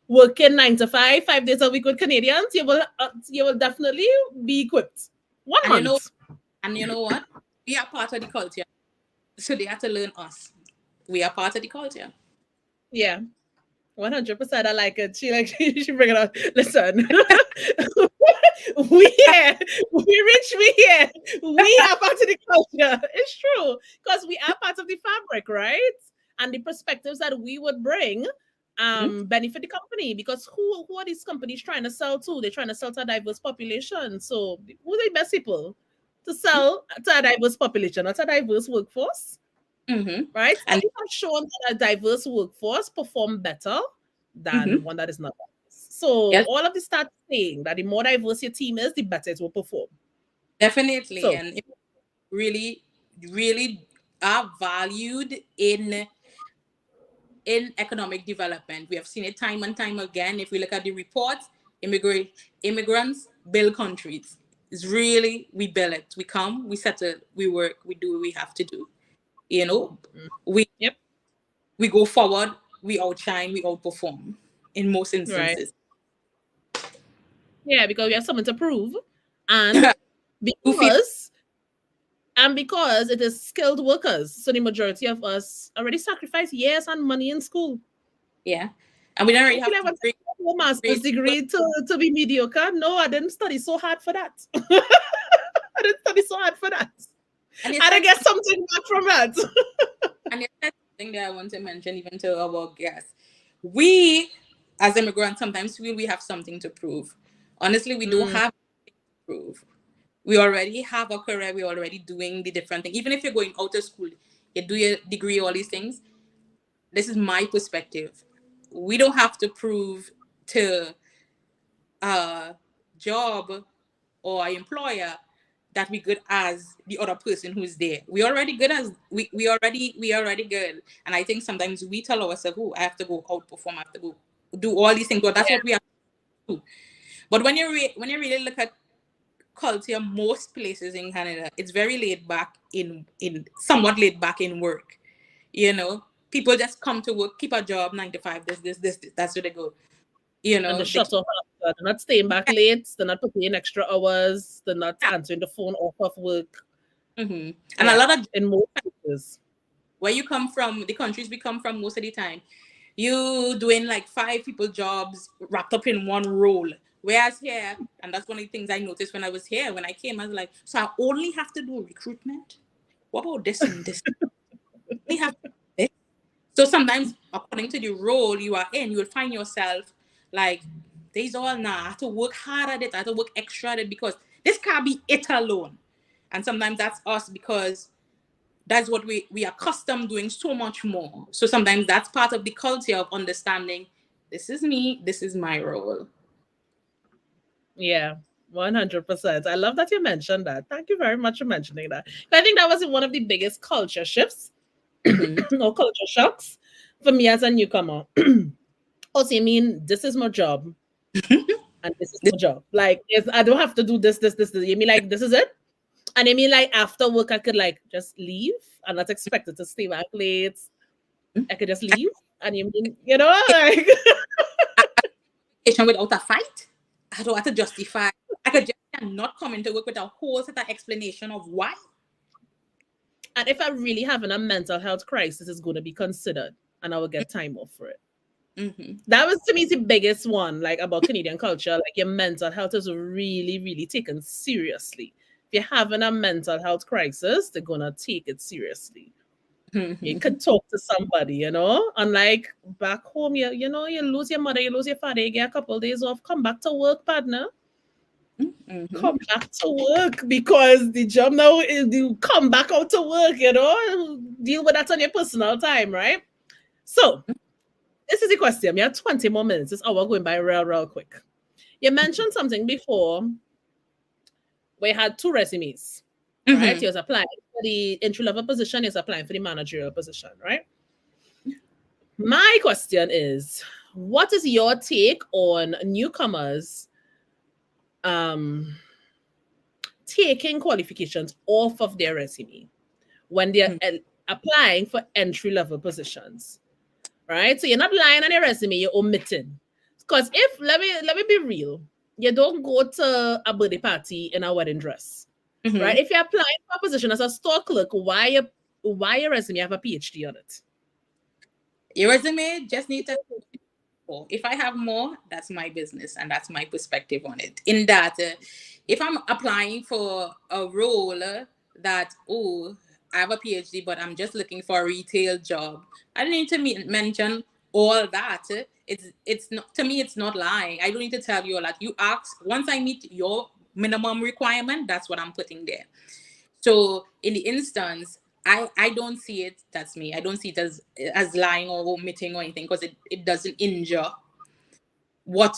working 9 to 5, 5 days a week with Canadians, you will definitely be equipped. One
and you know,
month.
and you know what? We are part of the culture. So they have to learn us. We are part of the culture.
Yeah. 100%. I like it. She like she bring it up. Listen, we here, we rich, we here. We are part of the culture. It's true because we are part of the fabric, right? And the perspectives that we would bring
Mhm.
benefit the company because who are these companies trying to sell to? They're trying to sell to a diverse population. So who are the best people to sell to a diverse population, not a diverse workforce?
Mhm.
Right?
And
Studies have shown that a diverse workforce perform better than
mhm.
one that is not diverse. So
Yes,
all of the stats saying that the more diverse your team is, the better it will perform.
definitely.
So
And it really, really are valued in economic development. We have seen it time and time again. If we look at the reports, immigrants build countries. It's really, we build it. We come, we settle, we work, we do what we have to do. You know,
mm,
we
yep,
we go forward, we outshine, we outperform in most
right.
instances.
Yeah, because we have something to prove. And
You feel,
because because it is skilled workers. So the majority of us already sacrifice years and money in school.
yeah. And we don't really
Don't feel
have
like I
to
went to a master's
grade people.
degree to be mediocre. No, I didn't study so hard for that. I didn't study so hard for that.
And you
And I
said
get something back from that.
And there's something that I want to mention even to our guests. We, as immigrants, sometimes feel we have something to prove. Honestly, we don't
Mm,
have to prove. We already have a career. We're already doing the different thing. Even if you're going out of school, you do your degree, all these things. This is my perspective. We don't have to prove to a job or employer that we good as the other person who's there. We already good as we already good. And I think sometimes we tell ourselves, oh, I have to go outperform, I have to go do all these things. But that's
yeah,
what we have to do. But when you really look at culture, most places in Canada, it's very laid back in somewhat laid back in work. You know, people just come to work, keep a job, 9 to 5, this. That's where they go. You
and
know,
the
they
shut
keep,
off. They're not staying back late. They're not putting in extra hours. They're not answering the phone off of work.
hmm and a
Yeah,
lot of
in most cases.
where you come from, the countries we come from, most of the time, you doing like 5 people jobs wrapped up in one role. Whereas here, and that's one of the things I noticed when I was here, when I came, I was like, so I only have to do recruitment? What about this and this? I only have to do this? So sometimes, according to the role you are in, you will find yourself like, there's all nah, I have to work hard at it, I have to work extra at it because this can't be it alone. And sometimes that's us because that's what we are accustomed doing so much more. So sometimes that's part of the culture of understanding this is me, this is my role.
Yeah, 100%. I love that you mentioned that. Thank you very much for mentioning that. I think that was one of the biggest culture shifts
Mm-hmm.
or culture shocks for me as a newcomer. Also, I mean, this is my job and this is
This,
my job. Like, yes, I don't have to do this. You mean like this is it? And I mean like after work, I could like just leave and not expected to stay back late. I could just leave. And you mean, like
without a fight, I don't have to justify. I could just not come into work with a whole set of explanation of why.
and if I'm really having a mental health crisis, it's going to be considered and I will get time off for it.
Mm-hmm.
That was to me the biggest one, like about Canadian culture. Like your mental health is really, really taken seriously. if you're having a mental health crisis, they're gonna take it seriously. You could talk to somebody, Unlike back home, you lose your mother, you lose your father, you get a couple of days off, come back to work, partner.
Mm-hmm.
Come back to work because the job now is you come back out to work, deal with that on your personal time, right? So this is the question. We have 20 more minutes. This hour going by real quick. You mentioned something before. We had two resumes, right?
Mm-hmm.
You was applying for the entry level position, you was applying for the managerial position, right? My question is, what is your take on newcomers taking qualifications off of their resume when they're applying for entry level positions, right? So you're not lying on your resume, you're omitting. Because if let me be real, you don't go to a birthday party in a wedding dress, right?
Mm-hmm.
If you're applying for a position as a store clerk, why your resume have a PhD on it?
Your resume just need to. If I have more, that's my business and that's my perspective on it. In that, if I'm applying for a role that, oh, I have a PhD, but I'm just looking for a retail job, I don't need to mention all that. It's not, to me, it's not lying. I don't need to tell you all that. You ask, once I meet your minimum requirement, that's what I'm putting there. So in the instance, I don't see it, that's me, I don't see it as lying or omitting or anything, because it doesn't injure what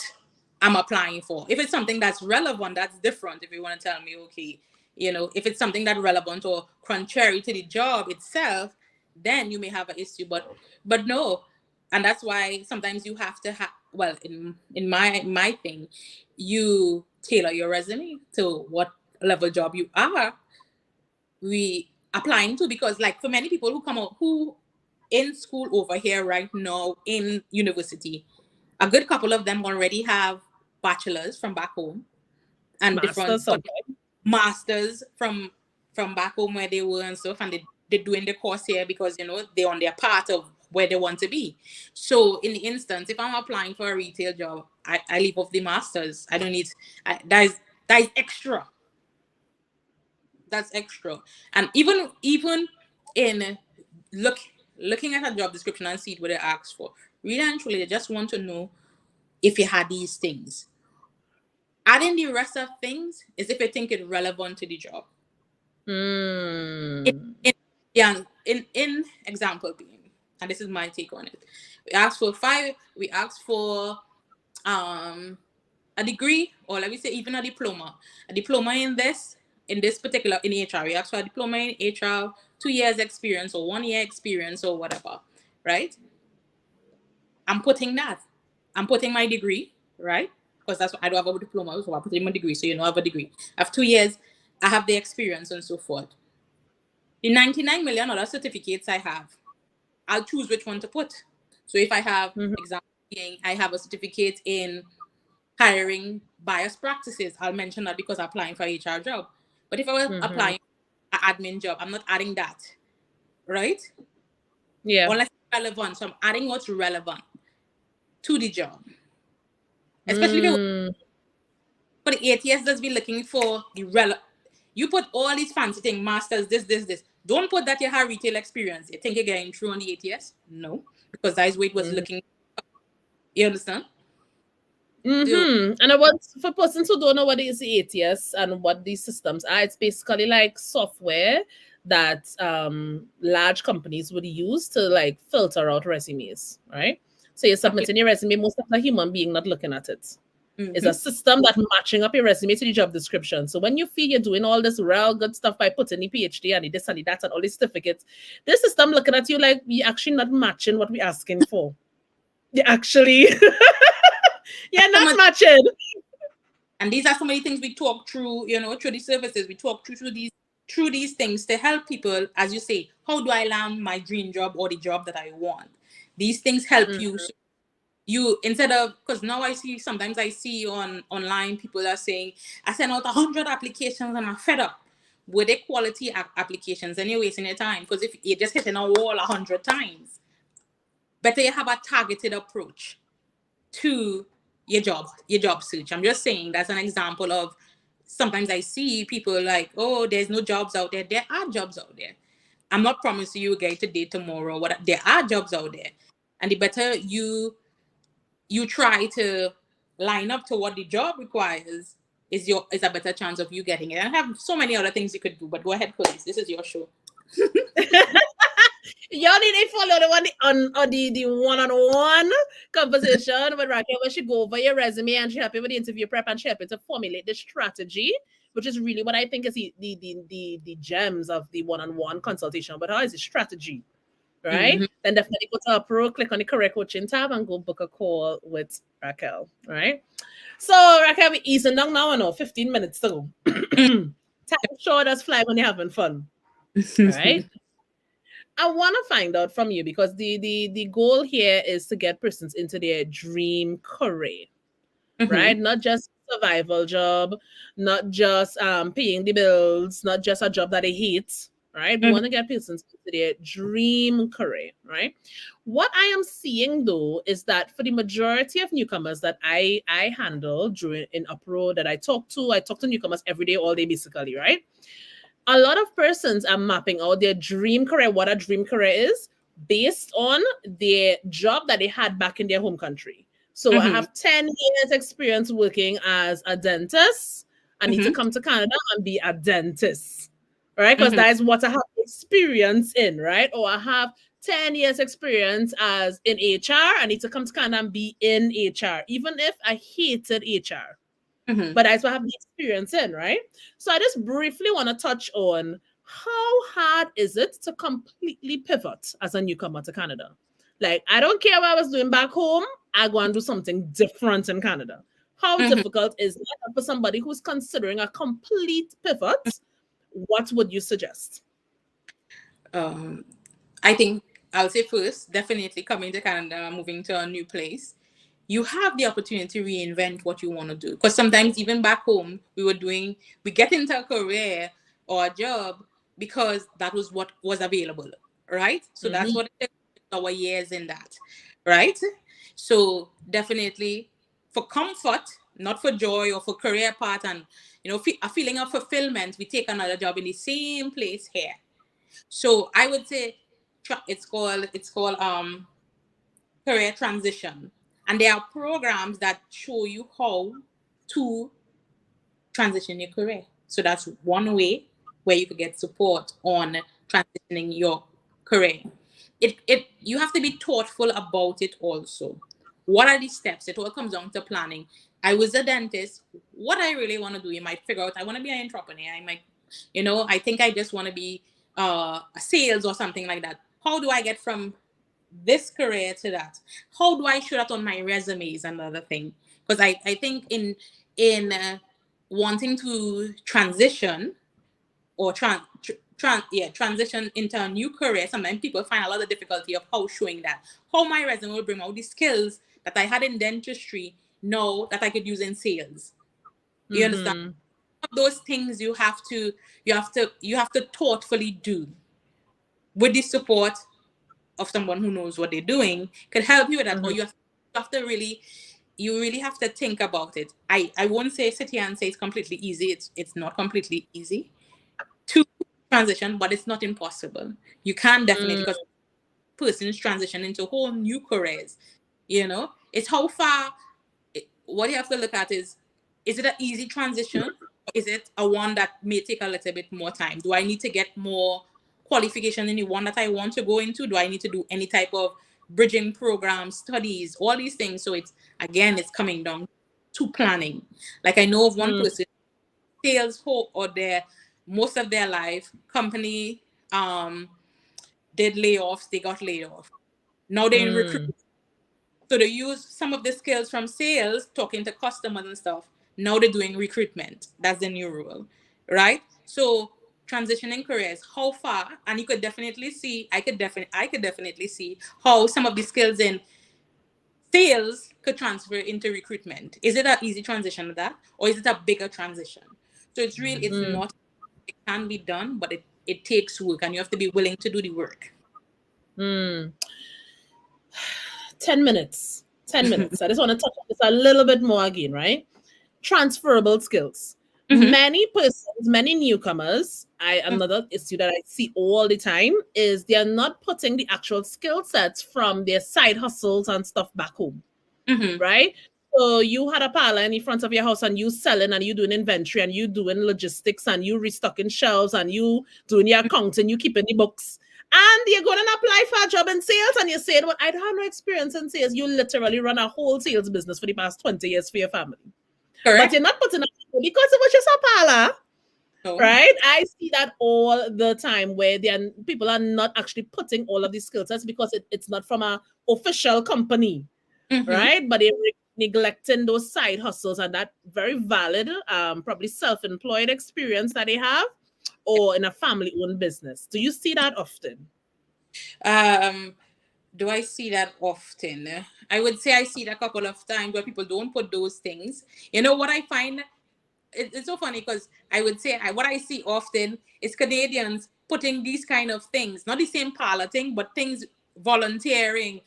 I'm applying for. If it's something that's relevant, that's different. If you want to tell me, okay, if it's something that's relevant or contrary to the job itself, then you may have an issue. But no, and that's why sometimes you have to have, well, in my thing, you tailor your resume to what level job you are we applying to, because like for many people who come out who in school over here right now in university, a good couple of them already have bachelors from back home and
Master
different, or
something.
masters from back home where they were and stuff, and they're doing the course here because they're on their part of where they want to be. So in the instance, if I'm applying for a retail job, I leave off the masters. I don't need that is extra. That's extra. And even in looking at a job description and see what they ask for, really and truly, they just want to know if you had these things. Adding the rest of things is if you think it's relevant to the job. In,
Mm.
in, yeah, in example being, and this is my take on it. We asked for a degree, or let me say even a diploma. A diploma in this particular in HR. We asked for a diploma in HR, 2 years experience or 1 year experience or whatever, right? I'm putting that. I'm putting my degree, right? Because that's what I don't have a diploma, so I'm putting my degree. So I have a degree. I have 2 years, I have the experience and so forth. The 99 million other certificates I have, I'll choose which one to put. So if I have,
Mm-hmm.
example being, I have a certificate in hiring bias practices, I'll mention that because I'm applying for a HR job. But if I was
Mm-hmm.
applying an admin job, I'm not adding that, right?
Yeah.
Unless it's relevant. So I'm adding what's relevant to the job. Especially if you
Mm.
for the ATS, just be looking for the relevant. You put all these fancy things, masters, this. Don't put that you have retail experience. You think you're getting through on the ATS? No, because that is what it was
Mm-hmm.
looking. You understand? So,
And about for persons who don't know what is the ATS and what these systems are, it's basically like software that large companies would use to like filter out resumes, right? So you're
okay.
submitting your resume, most of the human being not looking at it. It's a
Mm-hmm.
system that matching up your resume to the job description. So when you feel you're doing all this real good stuff by putting the PhD and the this and the that and all these certificates, this system looking at you like you're actually not matching what we're asking for. You actually you're not matching.
And these are so many things we talk through, through these services. We talk through these things to help people, as you say, how do I land my dream job or the job that I want? These things help you. So you, instead of, because now sometimes I see online people are saying, I sent out 100 applications and I'm fed up. Were they quality applications and you're wasting your time? Because if you're just hitting a wall 100 times, better you have a targeted approach to your job search. I'm just saying that's an example of sometimes I see people like, oh, there's no jobs out there. There are jobs out there. I'm not promising you a guy today, tomorrow. What there are jobs out there, and the better you try to line up to what the job requires, is a better chance of you getting it. And I have so many other things you could do, but go ahead, please. This is your show.
Y'all need to follow the one on the one-on-one conversation with Racquel, where she go over your resume and she help you with the interview prep and she help you to formulate the strategy, which is really what I think is the gems of the one-on-one consultation. But how is the strategy, right?
Mm-hmm.
Then definitely go to UpRow, click on the correct coaching tab and go book a call with Racquel, right? So Racquel, we easing down now, I know 15 minutes to go. Time sure does fly when you're having fun, right? I want to find out from you because the goal here is to get persons into their dream career,
Mm-hmm.
right? Not just survival job, not just paying the bills, not just a job that they hate, right? We
Mm-hmm.
want to get persons into their dream career, right? What I am seeing though is that for the majority of newcomers that I handle during in UpRow that I talk to newcomers every day, all day, basically, right? A lot of persons are mapping out their dream career, what a dream career is, based on their job that they had back in their home country. So I
Mm-hmm.
have 10 years experience working as a dentist. I need to
Mm-hmm.
come to Canada and be a dentist, right? Because
Mm-hmm.
that is what I have experience in, right? Or I have 10 years experience as in HR. I need to come to Canada and be in HR, even if I hated HR,
Mm-hmm.
but that's what I have the experience in, right? So I just briefly want to touch on how hard is it to completely pivot as a newcomer to Canada? Like, I don't care what I was doing back home, I go and do something different in Canada. How
Mm-hmm.
difficult is that for somebody who's considering a complete pivot? What would you suggest?
Um, I think I'll say first, definitely coming to Canada, moving to a new place. You have the opportunity to reinvent what you want to do. Because sometimes even back home, we get into a career or a job because that was what was available, right? So that's
Mm-hmm.
what it is, our years in that, right? So definitely for comfort, not for joy or for career path and a feeling of fulfillment, we take another job in the same place here. So I would say it's called career transition, and there are programs that show you how to transition your career. So that's one way where you could get support on transitioning your career. It you have to be thoughtful about it also. What are the steps? It all comes down to planning. I was a dentist. What I really want to do, you might figure out I want to be an entrepreneur. I might, I think I just want to be a sales or something like that. How do I get from this career to that? How do I show that on my resume is another thing. Because I think in wanting to transition or transition into a new career, sometimes people find a lot of difficulty of how showing that. How my resume will bring out the skills that I had in dentistry now that I could use in sales. You understand?
Mm-hmm.
Those things you have to thoughtfully do with the support of someone who knows what they're doing could help you with that. Or
Mm-hmm.
you really have to think about it. I won't say sit here and say it's completely easy. It's not completely easy to transition, but it's not impossible. You can definitely, because persons transition into whole new careers. It's how far. What you have to look at is it an easy transition? Or is it a one that may take a little bit more time? Do I need to get more qualification in the one that I want to go into? Do I need to do any type of bridging program, studies, all these things? So it's coming down to planning. Like I know of one person, sales hope or their most of their life company did layoffs, they got laid off. Now they're in
Mm-hmm.
recruit. So they use some of the skills from sales, talking to customers and stuff. Now they're doing recruitment. That's the new rule, right? So transitioning careers, how far? And you could definitely see. I could definitely see how some of the skills in sales could transfer into recruitment. Is it an easy transition of that, or is it a bigger transition? So it's real. It's not. It can be done, but it takes work, and you have to be willing to do the work.
Mm-hmm. 10 minutes. 10 minutes. I just want to touch on this a little bit more again, right? Transferable skills.
Mm-hmm.
Many persons, many newcomers, another issue that I see all the time is they are not putting the actual skill sets from their side hustles and stuff back home,
Mm-hmm.
right? So you had a parlor in the front of your house and you selling and you doing inventory and you doing logistics and you restocking shelves and you doing your accounting, you keeping the books. And you're going to apply for a job in sales and you're saying, well, I don't have no experience in sales. You literally run a whole sales business for the past 20 years for your family. But
Correct.
you're not putting up because it was just a parlor,
So.
right? I see that all the time where people are not actually putting all of these skill sets because it's not from a official company,
Mm-hmm.
right? But they're neglecting those side hustles and that very valid, probably self-employed experience that they have, or in a family-owned business. Do you see that often?
Um, do I see that often? I would say I see it a couple of times where people don't put those things. You know what I find? It's so funny because I would say what I see often is Canadians putting these kind of things, not the same parlor thing, but things volunteering,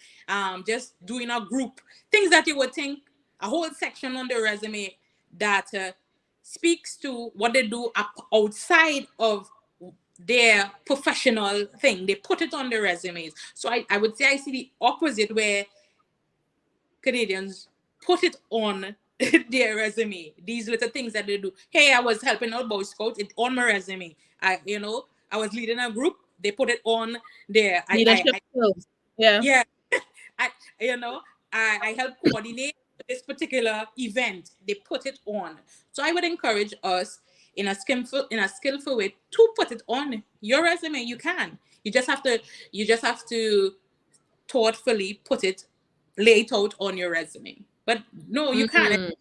just doing a group, things that you would think a whole section on the resume that speaks to what they do outside of their professional thing. They put it on their resumes. So I would say I see the opposite where Canadians put it on their resume. These little things that they do. Hey, I was helping out Boy Scouts. It's on my resume. I was leading a group. They put it on there.
Leadership skills. Yeah.
Yeah, I, you know, I help coordinate this particular event. They put it on. So I would encourage us in a skillful way to put it on your resume. You can. You just have to thoughtfully put it, lay it out on your resume. But no, you can't.
Mm-hmm.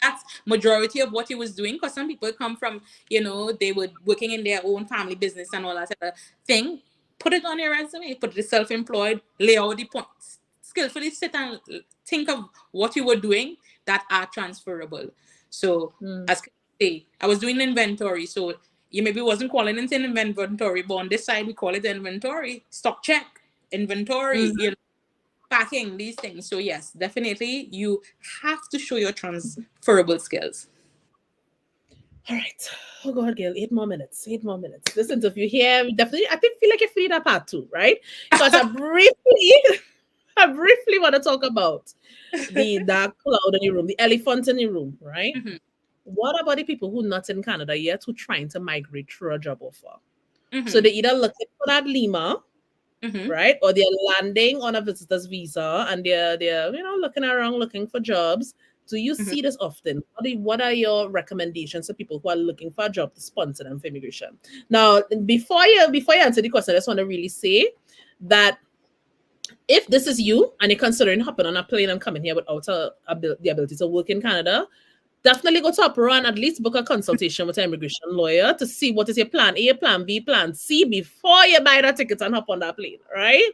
That's majority of what he was doing, because some people come from, they were working in their own family business and all that type of thing. Put it on your resume, put it self-employed, lay out the points, skillfully sit and think of what you were doing that are transferable. So as I say, I was doing inventory, so you maybe wasn't calling it an inventory, but on this side we call it inventory, stock check, inventory,
Mm-hmm.
packing, these things. So yes, definitely you have to show your transferable skills.
All right. Oh God, Gail, 8 more minutes. 8 more minutes. This interview here, definitely, I think feel like you need a part two, right? Because I briefly want to talk about the dark cloud in the room, the elephant in the room, right?
Mm-hmm,
What about the people who not in Canada yet who trying to migrate through a job offer? So
mm-hmm,
they either looking for that Lima,
mm-hmm,
right? Or they're landing on a visitor's visa and they're looking around looking for jobs. Do you
mm-hmm.
see this often? What are your recommendations to people who are looking for a job to sponsor them for immigration? Now, before you answer the question, I just want to really say that if this is you and you're considering hopping on a plane and coming here without the ability to work in Canada, definitely go to UpRow and at least book a consultation with an immigration lawyer to see what is your plan A, plan B, plan C before you buy that ticket and hop on that plane, right?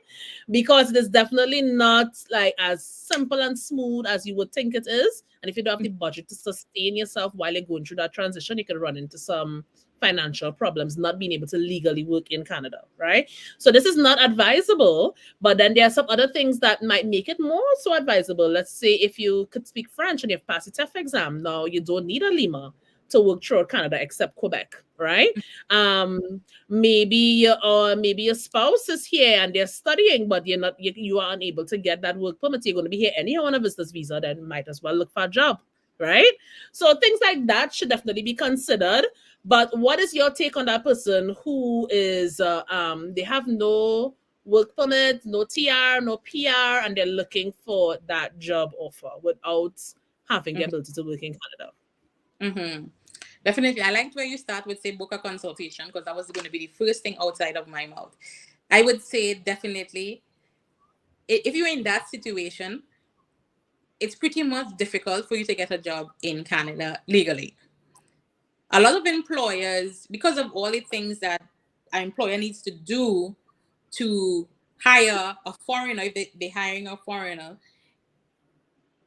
Because it is definitely not like as simple and smooth as you would think it is. And if you don't have the budget to sustain yourself while you're going through that transition, you can run into some financial problems not being able to legally work in Canada, right? So this is not advisable, but then there are some other things that might make it more so advisable. Let's say if you could speak French and you've passed the TEF exam, now you don't need a Lima to work throughout Canada except Quebec, right? Maybe your spouse is here and they're studying, but you are unable to get that work permit. You're going to be here anyhow on a visitor's visa, then might as well look for a job, right? So things like that should definitely be considered. But what is your take on that person who is they have no work permit, no TR, no PR, and they're looking for that job offer without having the ability to work in Canada?
Mm-hmm. Definitely. I liked where you start with say book a consultation, because that was going to be the first thing outside of my mouth. I would say definitely, if you're in that situation, it's pretty much difficult for you to get a job in Canada legally. A lot of employers, because of all the things that an employer needs to do to hire a foreigner, if they're hiring a foreigner,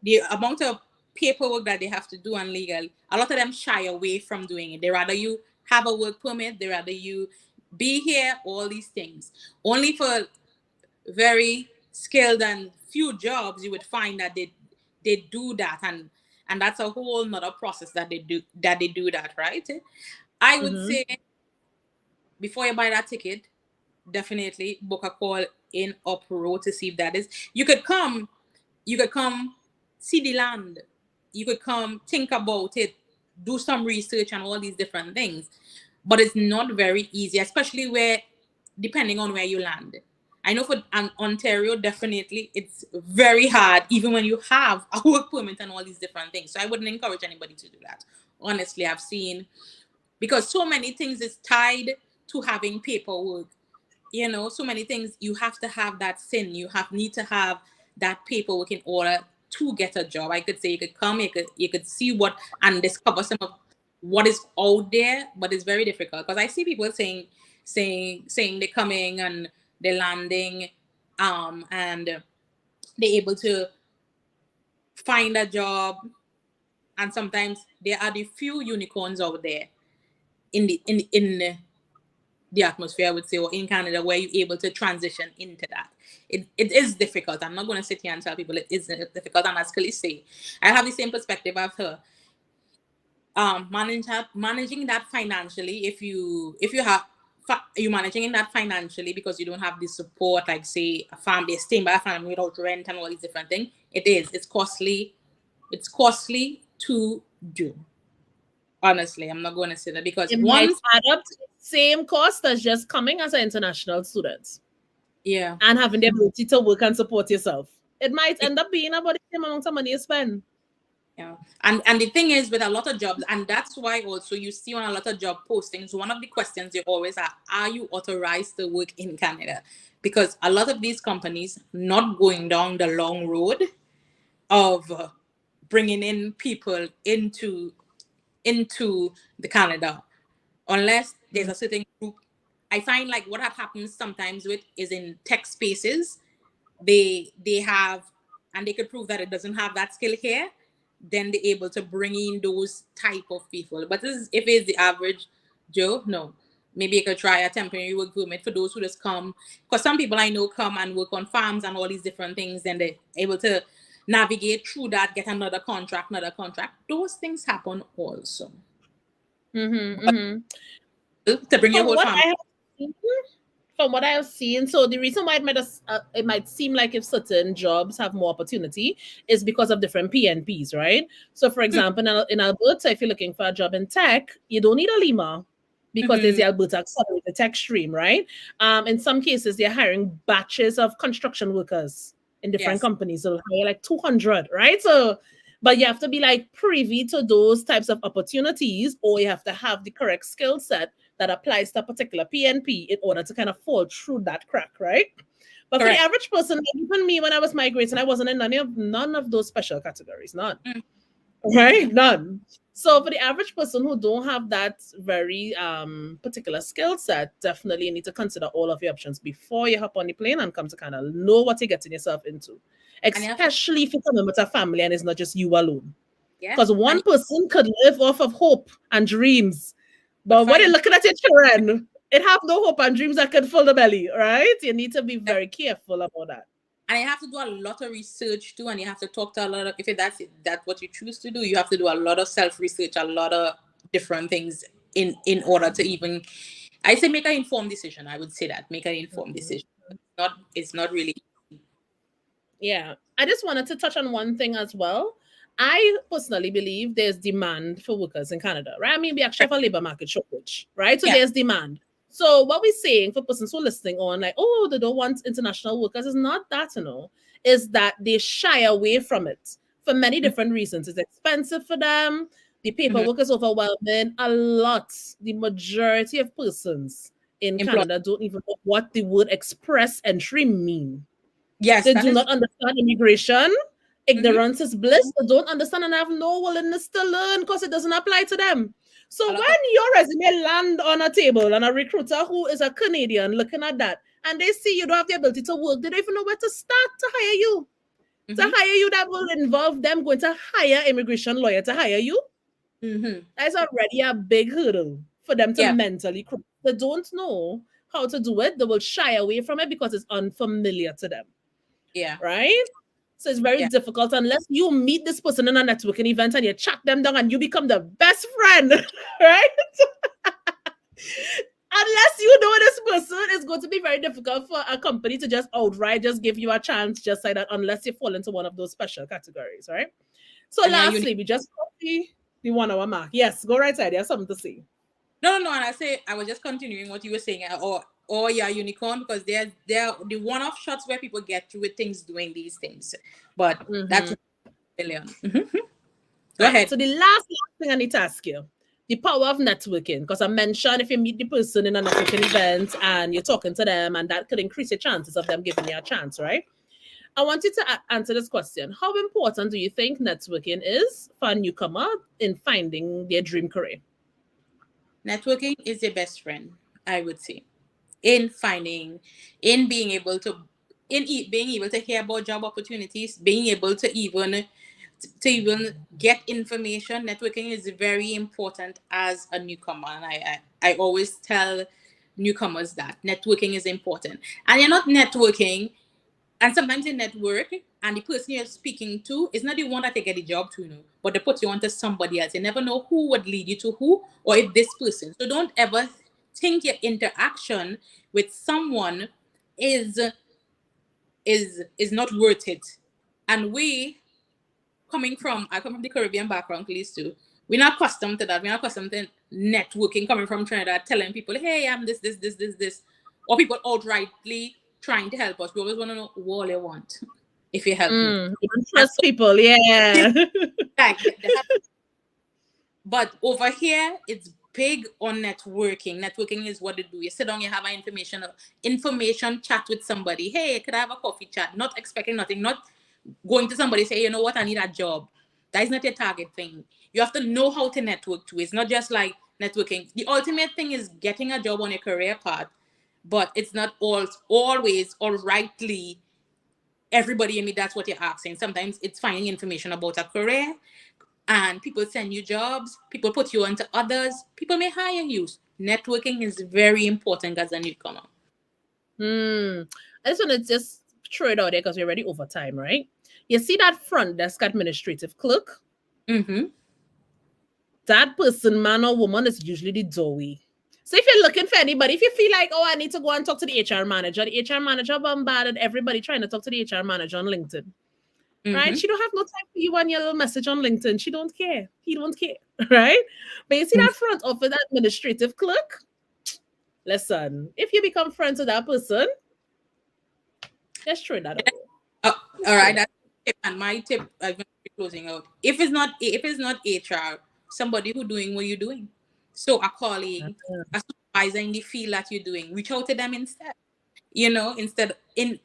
the amount of paperwork that they have to do on legal, a lot of them shy away from doing it. They rather you have a work permit, they rather you be here, all these things. Only for very skilled and few jobs you would find that they do that, and that's a whole nother process that they do that, right? I would
Mm-hmm.
say before you buy that ticket, definitely book a call in UpRow to see if that is. You could come see the land. You could come think about it, do some research and all these different things. But it's not very easy, especially where depending on where you land. I know for Ontario, definitely it's very hard, even when you have a work permit and all these different things. So I wouldn't encourage anybody to do that. Honestly, I've seen, because so many things is tied to having paperwork. So many things, you have to have that sin, need to have that paperwork in order to get a job. I could say you could come, you could see what and discover some of what is out there, but it's very difficult because I see people saying they're coming and they're landing, and they're able to find a job, and sometimes there are the few unicorns out there in the atmosphere, I would say, or in Canada, where you're able to transition into that. It is difficult. I'm not going to sit here and tell people it is difficult. And as Kelly say, I have the same perspective of her. Managing that financially, if you have you managing in that financially because you don't have the support, like say a family, staying by a family without rent and all these different things, it's costly. It's costly to do. Honestly, I'm not going to say that because
It might
once,
add up to the same cost as just coming as an international student
yeah.
and having the ability to work and support yourself. It might end up being about the same amount of money you spend.
Yeah. And the thing is with a lot of jobs, and that's why also you see on a lot of job postings, one of the questions you always are you authorized to work in Canada? Because a lot of these companies not going down the long road of bringing in people into the Canada unless there's a certain group. I find like what happens sometimes with is in tech spaces, they have, and they could prove that it doesn't have that skill here, then they're able to bring in those type of people. But if it's the average Joe, no. Maybe you could try a temporary work permit for those who just come, because some people I know come and work on farms and all these different things, then they're able to navigate through that, get another contract. Those things happen also.
Mm-hmm,
But
mm-hmm.
to bring your
From
whole
what
family.
I have seen, from what I have seen, so the reason why it might seem like if certain jobs have more opportunity is because of different PNPs, right? So, for example, in Alberta, if you're looking for a job in tech, you don't need a Lima because there's
Mm-hmm.
the Alberta Accelerated Tech Stream, right? In some cases, they're hiring batches of construction workers in different
Yes,
companies. So, hire like 200, right? So, but you have to be like privy to those types of opportunities, or you have to have the correct skill set that applies to a particular PNP in order to kind of fall through that crack, right? But for the
correct.
average person, like even me when I was migrating, I wasn't in none of those special categories, none,
Mm.
right? None. So for the average person who don't have that very particular skill set, definitely you need to consider all of your options before you hop on the plane and come to kind of know what you're getting yourself into,
And you have to,
especially if you're coming with a family and it's not just you alone.
yeah,
Because one person could live off of hope and dreams,
but
but when you're
fine.
looking at your children, it have no hope and dreams that can fill the belly, right? You need to be
And
very careful about that.
you have to do a lot of research too, and you have to talk to a lot of, if that's what you choose to do, you have to do a lot of self-research, a lot of different things in order to even, I say, make an informed decision. I would say that make an informed decision. It's not really.
Yeah. I just wanted to touch on one thing as well. I personally believe there's demand for workers in Canada, right? I mean, we actually have a labor market shortage, right? So
Yeah.
there's demand. So what we're saying for persons who are listening on, like, oh, they don't want international workers, is not that, is that they shy away from it for many different reasons. It's expensive for them. The
Mm-hmm.
paperwork is overwhelming. A lot, the majority of persons in
Employ.
Canada don't even know what the word express entry mean.
Yes,
They
that
do
is.
not understand immigration.
Mm-hmm.
Ignorance is bliss. They don't understand and have no willingness to learn because it doesn't apply to them. So
A lot of.
when your resume land on a table and a recruiter who is a Canadian looking at that and they see you don't have the ability to work, they don't even know where to start to hire you. To
Mm-hmm.
hire you, that will involve them going to hire immigration lawyer to hire you.
Mm-hmm.
That's already a big hurdle for them to
Yeah.
mentally. They don't know how to do it. They will shy away from it because it's unfamiliar to them,
Yeah.
right? So it's very
Yeah.
difficult unless you meet this person in a networking event and you chat them down and you become the best friend, right? Unless you know this person, it's going to be very difficult for a company to just outright just give you a chance just like that, unless you fall into one of those special categories, right? So
And yeah,
lastly, we just copy the 1 hour mark. Yes, go right ahead. You have something to say.
no. And I say I was just continuing what you were saying, or yeah, unicorn, because they're the one-off shots where people get through with things doing these things, but that's
Mm-hmm.
1 million. Mhm. Go
Right.
ahead.
So the last thing I need to ask you, the power of networking, because I mentioned if you meet the person in a networking event and you're talking to them, and that could increase your chances of them giving you a chance, right? I want you to answer this question. How important do you think networking is for a newcomer in finding their dream career?
Networking is your best friend, I would say, in finding, in being able to, being able to hear about job opportunities, being able to even get information. Networking is very important as a newcomer, and I always tell newcomers that networking is important. And you're not networking, and sometimes you network, and the person you're speaking to is not the one that they get the job to, but they put you onto somebody else. You never know who would lead you to who, or if this person. So don't ever think your interaction with someone is is not worth it. And I come from the Caribbean background, please too. We're not accustomed to that. We're not accustomed to networking, coming from Trinidad, telling people, hey, I'm this. Or people outrightly trying to help us. We always want to know what they want if you help me.
You don't
And
trust people, yeah.
like, but over here, it's big on networking. Networking is what they do. You sit down, you have an information chat with somebody. Hey, could I have a coffee chat? Not expecting nothing, not going to somebody say, you know what, I need a job. That is not your target thing. You have to know how to network too. It's not just like networking. The ultimate thing is getting a job on your career path, but it's not always or rightly everybody in me. That's what you're asking. Sometimes it's finding information about a career, and people send you jobs, people put you onto others, people may hire you. Networking is very important as a newcomer.
I just want to just throw it out there because we're already over time, right? You see that front desk administrative clerk?
Mm-hmm.
That person, man or woman, is usually the doorway. So if you're looking for anybody, if you feel like, oh, I need to go and talk to the HR manager, the HR manager bombarded everybody trying to talk to the HR manager on LinkedIn, right?
Mm-hmm.
She don't have no time for you and your little message on LinkedIn. She don't care. He don't care, right? But you see that front office administrative clerk? Listen, if you become friends with that person, let's try that out.
Oh,
Let's
all
try
right.
that.
That's tip. And my tip, I'm going to be closing out. If it's not HR, somebody who doing what you're doing. So a colleague, a supervisor in the field that you're doing, reach out to them instead. Instead in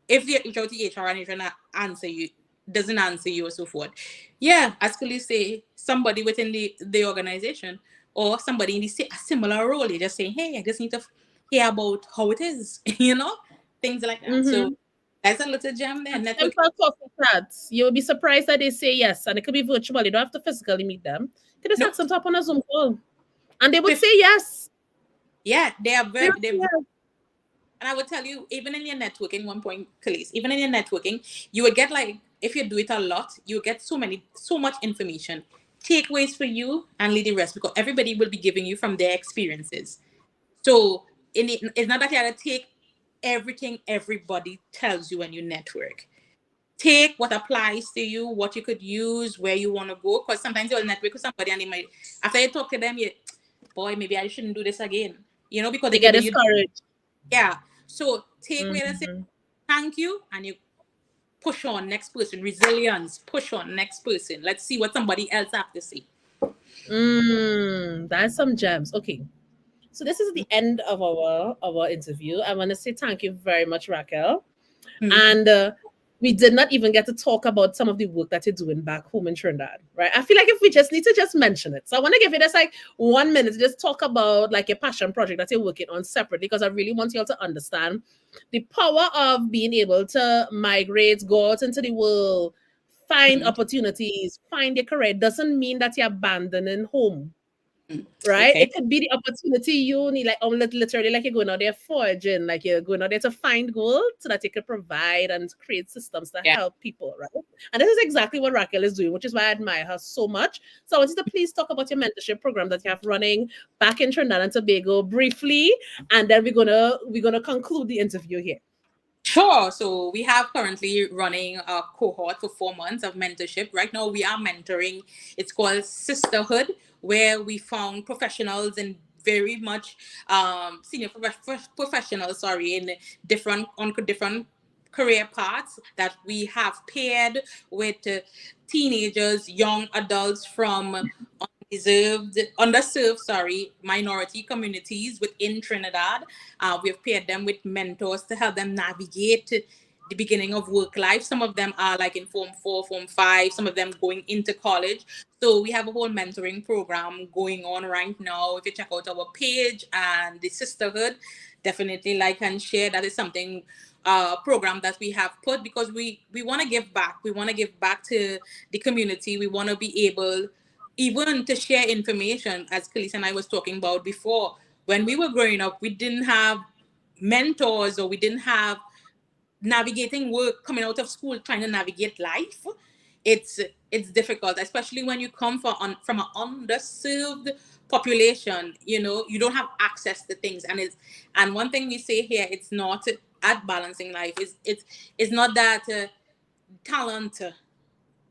if you reach out to HR and HR not answer you, doesn't answer you or so forth. Yeah, as Kuli say, somebody within the organization or somebody in a similar role, you just saying, hey, I just need to hear about how it is, things like that. So
Mm-hmm.
that's a little gem there. Network.
Simple coffee chats. You'll be surprised that they say yes, and it could be virtual. You don't have to physically meet them. You can just
No,
ask them to hop on a Zoom call, and they would say
50,
yes.
yeah, they are
They
very
would
they
say yes.
and I would tell you, even in your networking, one point, Khalees, even in your networking, you will get, like, if you do it a lot, you get so much information. Takeaways for you and leave the rest, because everybody will be giving you from their experiences. So it's not that you have to take everything everybody tells you when you network. Take what applies to you, what you could use, where you want to go. Because sometimes you'll network with somebody and they might, after you talk to them, boy, maybe I shouldn't do this again. Because
They
they're
get
giving you,
discouraged.
yeah. So take away and say
Mm-hmm.
thank you, and you push on next person. Resilience, push on next person. Let's see what somebody else have to say.
That's some gems. Okay, so this is the end of our interview. I want to say thank you very much, Racquel.
Mm-hmm.
And we did not even get to talk about some of the work that you're doing back home in Trinidad, right? I feel like if we just need to just mention it. So I want to give you just like 1 minute to just talk about like your passion project that you're working on separately, because I really want you all to understand the power of being able to migrate, go out into the world, find opportunities, find your career. Doesn't mean that you're abandoning home. right?
Okay.
It could be the opportunity you need, like literally, like you're going out there foraging, like you're going out there to find gold so that you can provide and create systems to
Yeah.
help people, right? And this is exactly what Racquel is doing, which is why I admire her so much. So I want you to please talk about your mentorship program that you have running back in Trinidad and Tobago briefly, and then we're gonna conclude the interview here.
Sure. So we have currently running a cohort for 4 months of mentorship. Right now, we are mentoring. It's called Sisterhood, where we found professionals and very much senior professionals, sorry, in different career paths that we have paired with teenagers, young adults from underserved, sorry, minority communities within Trinidad. We've paired them with mentors to help them navigate the beginning of work life. Some of them are like in Form 4, Form 5, some of them going into college. So we have a whole mentoring program going on right now. If you check out our page and the sisterhood, definitely like and share. That is something program that we have put because we want to give back. We want to give back to the community. We want to be able even to share information, as Khalees and I was talking about before. When we were growing up, we didn't have mentors or we didn't have navigating work coming out of school, trying to navigate life. It's it's difficult, especially when you come from an underserved population. You know, you don't have access to things, and one thing we say here, it's not at balancing life. It's not that talent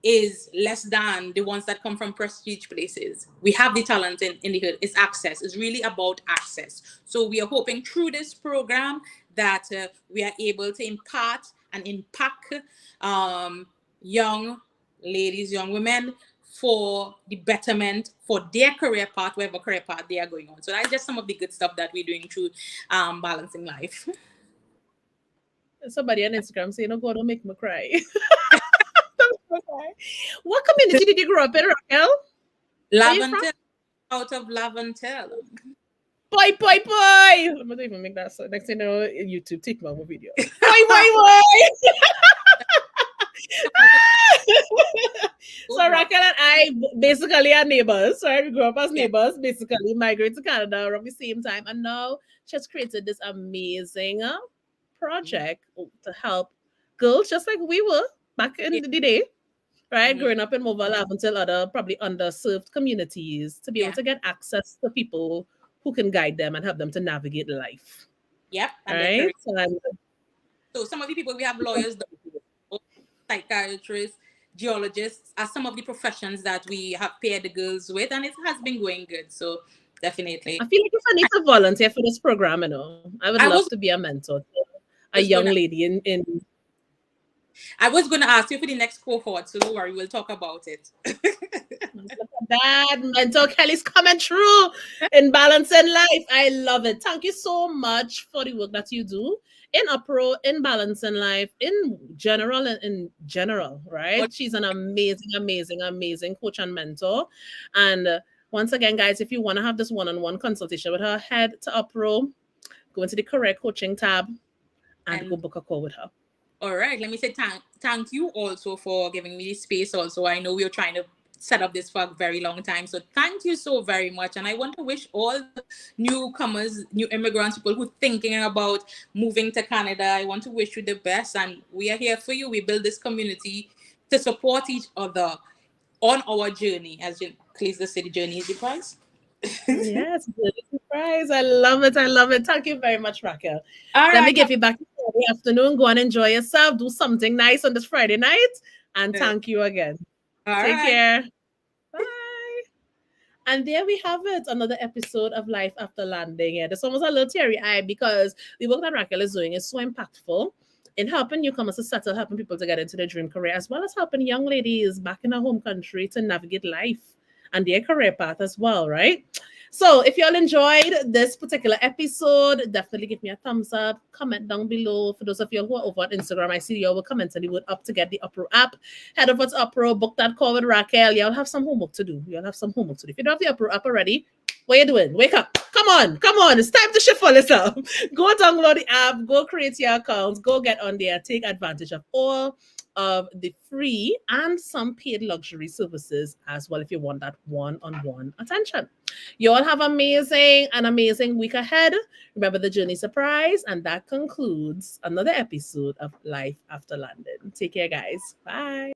is less than the ones that come from prestige places. We have the talent in the hood. It's access. It's really about access. So we are hoping through this program that we are able to impart and impact young ladies, young women for the betterment for their career path, whatever career path they are going on. So that's just some of the good stuff that we're doing through balancing life.
Somebody on Instagram saying, "Oh God, don't make me cry." Don't make me cry. What community did you grow up in, Raquel? Where you from?
Laventel, out of Laventel.
Boy, boy, boy. I'm not even make that. So next thing you know, YouTube take my video. Boy, boy, boy. So Raquel and I basically are neighbors. Right? We grew up as
Yeah.
neighbors, basically migrated to Canada around the same time. And now she's created this amazing project to help girls just like we were back in
Yeah.
the day, right?
Mhm.
Growing up in Mobile Lab until other probably underserved communities to be able
Yeah.
to get access to people who can guide them and help them to navigate life.
Yep. And their
Right?
career.
So I'm
So some of the people we have lawyers, psychiatrists, geologists are some of the professions that we have paired the girls with, and it has been going good. So definitely,
I feel like if I need to volunteer for this program, I would
I
love
was
to be a mentor to a
was
young
gonna
lady in
I was gonna ask you for the next cohort. So don't worry, we'll talk about it.
look at that. Mentor Kelly's coming through in balancing life. I love it. Thank you so much for the work that you do in UpRow, in balancing life, in general,
Well,
right? She's an amazing, amazing, amazing coach and mentor. And once again, guys, if you want to have this one-on-one consultation with her, head to UpRow, go into the career coaching tab, and go
and
book a call with her.
all right, let me say thank you also for giving me this space. Also, I know we were trying to set up this for a very long time. So thank you so very much. And I want to wish all the newcomers, new immigrants, people who thinking about moving to Canada, I want to wish you the best. And we are here for you. We build this community to support each other on our journey. As you please the city journey is the price.
Yes, good surprise. I love it. I love it. Thank you very much, Raquel.
All
Let me
right.
give you back the afternoon. Go and enjoy yourself. Do something nice on this Friday night. And
All
thank you again. Take
right.
care. Bye. And there we have it. Another episode of Life After Landing. Yeah, this one was a little teary eyed because the work that Raquel is doing is so impactful in helping newcomers to settle, helping people to get into their dream career, as well as helping young ladies back in our home country to navigate life and their career path as well, right? So if you all enjoyed this particular episode, definitely give me a thumbs up, comment down below. For those of you who are over on Instagram, I see you all will comment and the word up to get the UpRow app. Head over to UpRow, book that call with Raquel. Y'all have some homework to do. Y'all have some homework to do. If you don't have the UpRow app already, what you doing? Wake up. Come on, come on. It's time to shift for yourself. Go download the app, go create your accounts, go get on there, take advantage of all of the free and some paid luxury services as well if you want that one-on-one attention. You all have an amazing week ahead. Remember the journey surprise, and that concludes another episode of Life After London. Take care, guys. Bye.